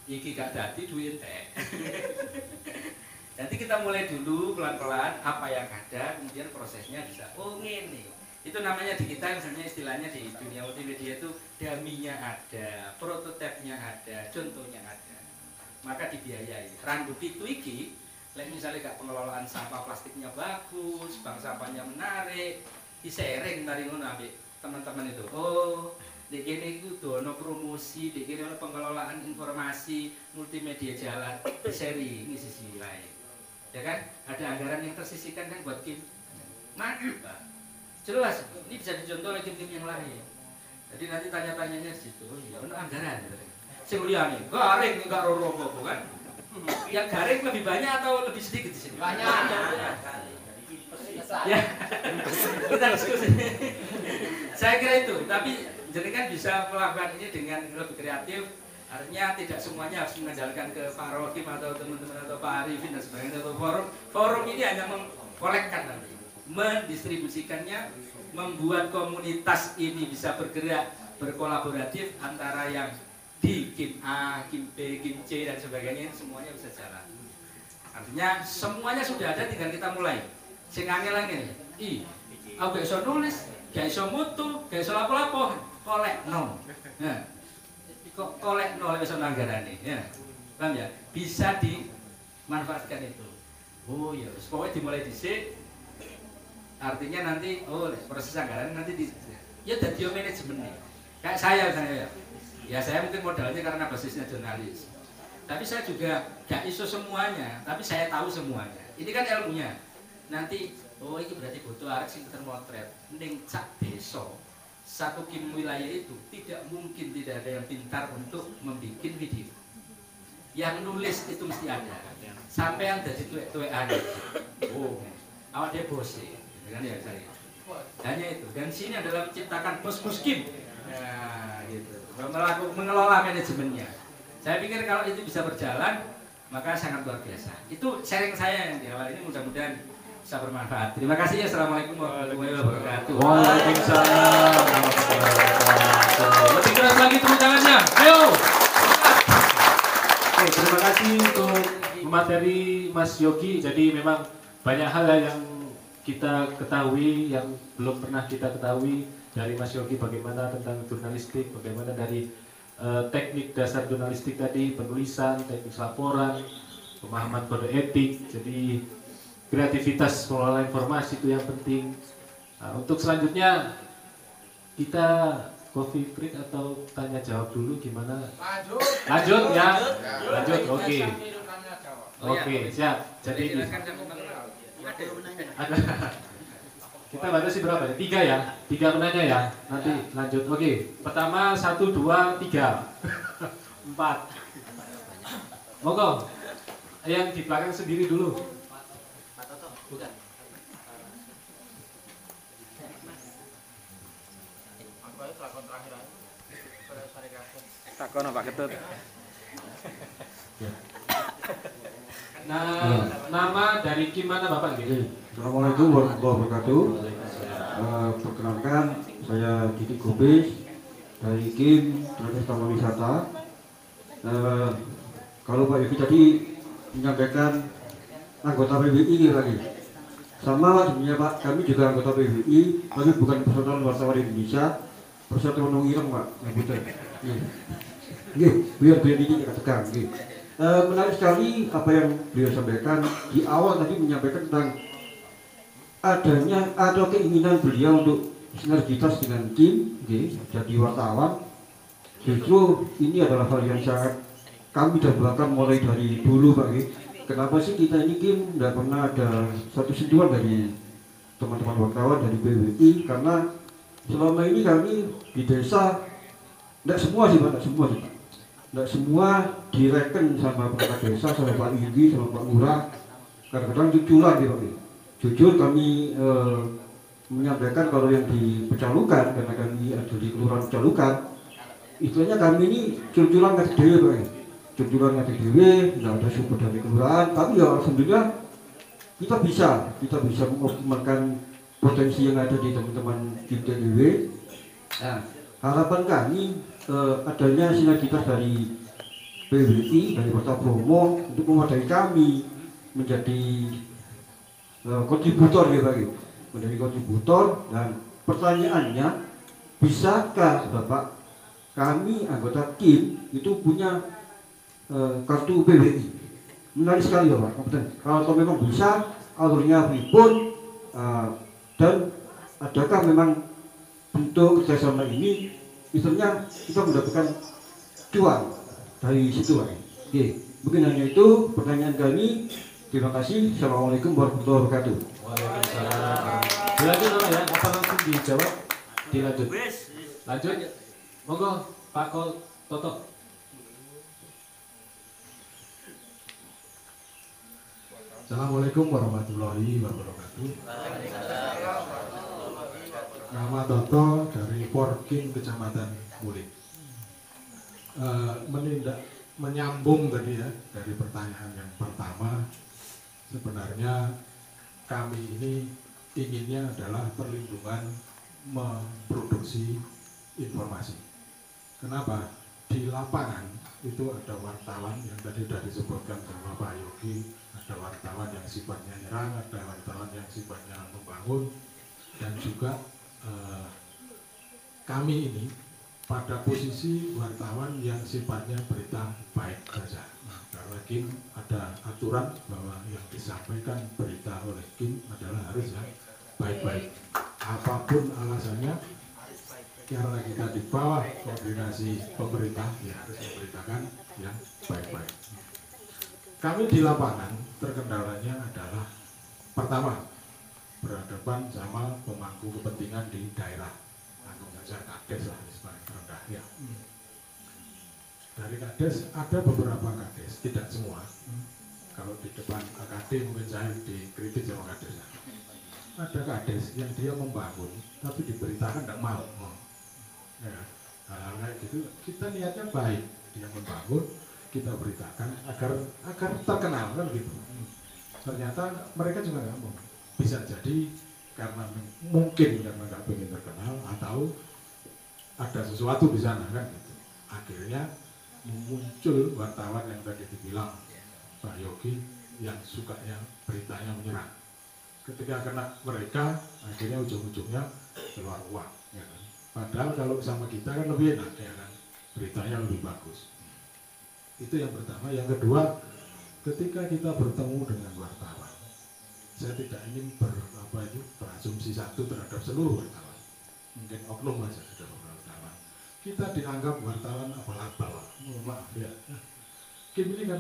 Iki gak dadi duit teh. Nanti kita mulai dulu pelan-pelan apa yang ada, kemudian prosesnya bisa. Oh ngene. Itu namanya di kita misalnya istilahnya di dunia multimedia itu daminya ada, prototipenya ada, contohnya ada. Maka dibiayai. Randut itu iki, misalnya gak pengelolaan sampah plastiknya bagus, bank sampahnya menarik, di-sharing mari ngono ambek teman-teman itu. Oh, di kene iku dono promosi, di kene ono pengelolaan informasi multimedia jalan, di-sharing ini sisi lain. Ya kan? Ada anggaran yang tersisihkan kan buat Kim. Maju, Pak. Jelas, ini bisa dicontoh oleh tim-tim yang lain. Jadi nanti tanya-tanyanya di situ, ya ono anggaran. Sing liyane garing enggak roro apa kan? Yang garing lebih banyak atau lebih sedikit di sini? Banyak. Ya. Kita diskusi. Saya kira itu, tapi jenengan bisa melakukan ini dengan lebih kreatif. Artinya tidak semuanya harus mengandalkan ke Pak Rohim atau teman-teman atau Pak Arifin dan sebagainya atau forum. Forum ini hanya mengkolekkan nanti, mendistribusikannya, membuat komunitas ini bisa bergerak, berkolaboratif antara yang di Kim A, Kim B, Kim C dan sebagainya, semuanya bisa jalan. Artinya semuanya sudah ada, tinggal kita mulai. Sing angel-angel, aku gak iso nulis, gak iso mutu, gak iso lapo-lapo, kolek no. Nah, kolek no lek iso anggarane, ya. Paham ya? Bisa dimanfaatkan itu. Oh ya, pokoknya dimulai dhisik, Artinya nanti proses anggaran nanti ya dadi manajemen nih. Kayak saya ya saya mungkin modalnya karena basisnya jurnalis. Tapi saya juga gak iso semuanya, tapi saya tahu semuanya. Ini kan ilmunya. Nanti ini berarti butuh arek sing termotret ning sak desa. Satu kim wilayah itu tidak mungkin tidak ada yang pintar untuk membuat video. Yang nulis itu mesti ada. Sampai yang dari tuek-tuekan. Awak dia bos sih, kan ya saya. Hanya itu. Dan sini adalah menciptakan bos-bos kim. Nah, gitu. Mengelola manajemennya. Saya pikir kalau itu bisa berjalan, maka sangat luar biasa. Itu sharing saya yang di awal ini, mudah-mudahan bisa bermanfaat. Terima kasih ya. Assalamualaikum warahmatullahi wabarakatuh. Waalaikumsalam warahmatullahi wabarakatuh. Lebih keras lagi tepuk tangannya. Ayo. Oke, terima kasih untuk materi Mas Yogi. Jadi memang banyak hal yang kita ketahui yang belum pernah kita ketahui dari Mas Yogi, bagaimana tentang jurnalistik, bagaimana dari teknik dasar jurnalistik tadi, penulisan, teknik laporan, pemahaman kode etik. Jadi kreativitas pengelola informasi itu yang penting. Nah, untuk selanjutnya kita coffee break atau tanya jawab dulu gimana? Lanjut ya. Lanjut. Oke. Oke, siap. Jadi ada kita batasi berapa ya? 3 ya? 3 penanya ya? Nanti lanjut. Oke, pertama 1, 2, 3 4. Monggo. Yang di belakang sendiri dulu. Bukan. Takon Pak Ketut. Nah, nama dari Kim mana Bapak gitu? Assalamualaikum warahmatullahi wabarakatuh. Perkenalkan, saya Didi Gobis dari Kim Trades Taman Wisata. Kalau Pak Yogi tadi menyampaikan anggota PBI lagi, sama sebenarnya Pak, kami juga anggota PBI, tapi bukan Persatuan Wartawan Indonesia, Persatuan Wong Ireng Pak, yang betul. Biar ini kita tegang. Menarik sekali apa yang beliau sampaikan di awal tadi, menyampaikan tentang adanya atau keinginan beliau untuk sinergitas dengan Kim, jadi wartawan. Justru ini adalah hal yang sangat kami dambakan mulai dari dulu Pak. Kenapa sih kita ini Kim tidak pernah ada satu sentuhan dari teman-teman wartawan dari PBI? Karena selama ini kami di desa, tidak semua sih Pak, tidak semua direken sama perangkat desa, sama Pak Indi, sama Pak Lurah. Kadang-kadang cucuran Pak. Jujur kami menyampaikan kalau yang di Pecalukan, karena kami ada di Kelurahan Pecalukan, istilahnya kami ini cucuran ngasih dewe Pak. Cucuran ngasih dewe, tidak ada support dari kelurahan, tapi ya alhamdulillah kita bisa mengoptimalkan potensi yang ada di teman-teman kita dewe. Nah, harapan kami adanya sinergitas dari PBI, dari Kota Bromo untuk memadai kami menjadi kontributor ya Pak, menjadi kontributor. Dan pertanyaannya, bisakah Bapak kami anggota Kim itu punya kartu PBI? Menarik sekali Bapak, kalau memang bisa, alurnya pripun, dan adakah memang bentuk kerjasama ini misalnya kita mendapatkan cuan dari situ Pak. Oke, mungkin hanya itu pertanyaan kami. Terima kasih. Assalamualaikum warahmatullahi wabarakatuh. Waalaikumsalam. Dilanjut ya? Apa langsung dijawab? Dilanjut. Lanjut. Monggo Pak Toto. Assalamualaikum warahmatullahi wabarakatuh. Nama Toto dari Porkim Kecamatan Mulik. Menyambung tadi ya dari pertanyaan yang pertama, sebenarnya kami ini inginnya adalah perlindungan memproduksi informasi. Kenapa? Di lapangan itu ada wartawan yang tadi sudah disebutkan sama Pak Yogi, ada wartawan yang sifatnya nyerang, ada wartawan yang sifatnya membangun, dan juga kami ini pada posisi wartawan yang sifatnya berita baik saja. Karena Kim ada aturan bahwa yang disampaikan berita oleh Kim adalah harus ya baik-baik. Apapun alasannya, karena kita di bawah koordinasi pemerintah, ya harus memberitakan yang baik-baik. Kami di lapangan terkendalanya adalah pertama, berhadapan sama pemangku kepentingan di daerah. Anggap saja kades lah, paling rendah ya. Dari kades ada beberapa kades, tidak semua. Kalau di depan KD mungkin saya dikritik sama kades. Ada kades yang dia membangun, tapi diberitakan tidak mau. Ya, hal-hal kayak gitu, kita niatnya baik, dia membangun, kita beritakan agar terkenal kan gitu. Ternyata mereka juga nggak mau. Bisa jadi karena mungkin karena nggak pengen terkenal atau ada sesuatu di sana kan gitu. Akhirnya muncul wartawan yang tadi dibilang Pak Yogi yang sukanya beritanya menyerang. Ketika kena mereka, akhirnya ujung-ujungnya keluar uang. Ya kan? Padahal kalau sama kita kan lebih enak, ya kan? Beritanya lebih bagus. Itu yang pertama. Yang kedua, ketika kita bertemu dengan wartawan, saya tidak ingin berasumsi satu terhadap seluruh wartawan. Mungkin oknum saja sudah wartawan. Kita dianggap wartawan abal-abal. Maaf ya. Kim ini karena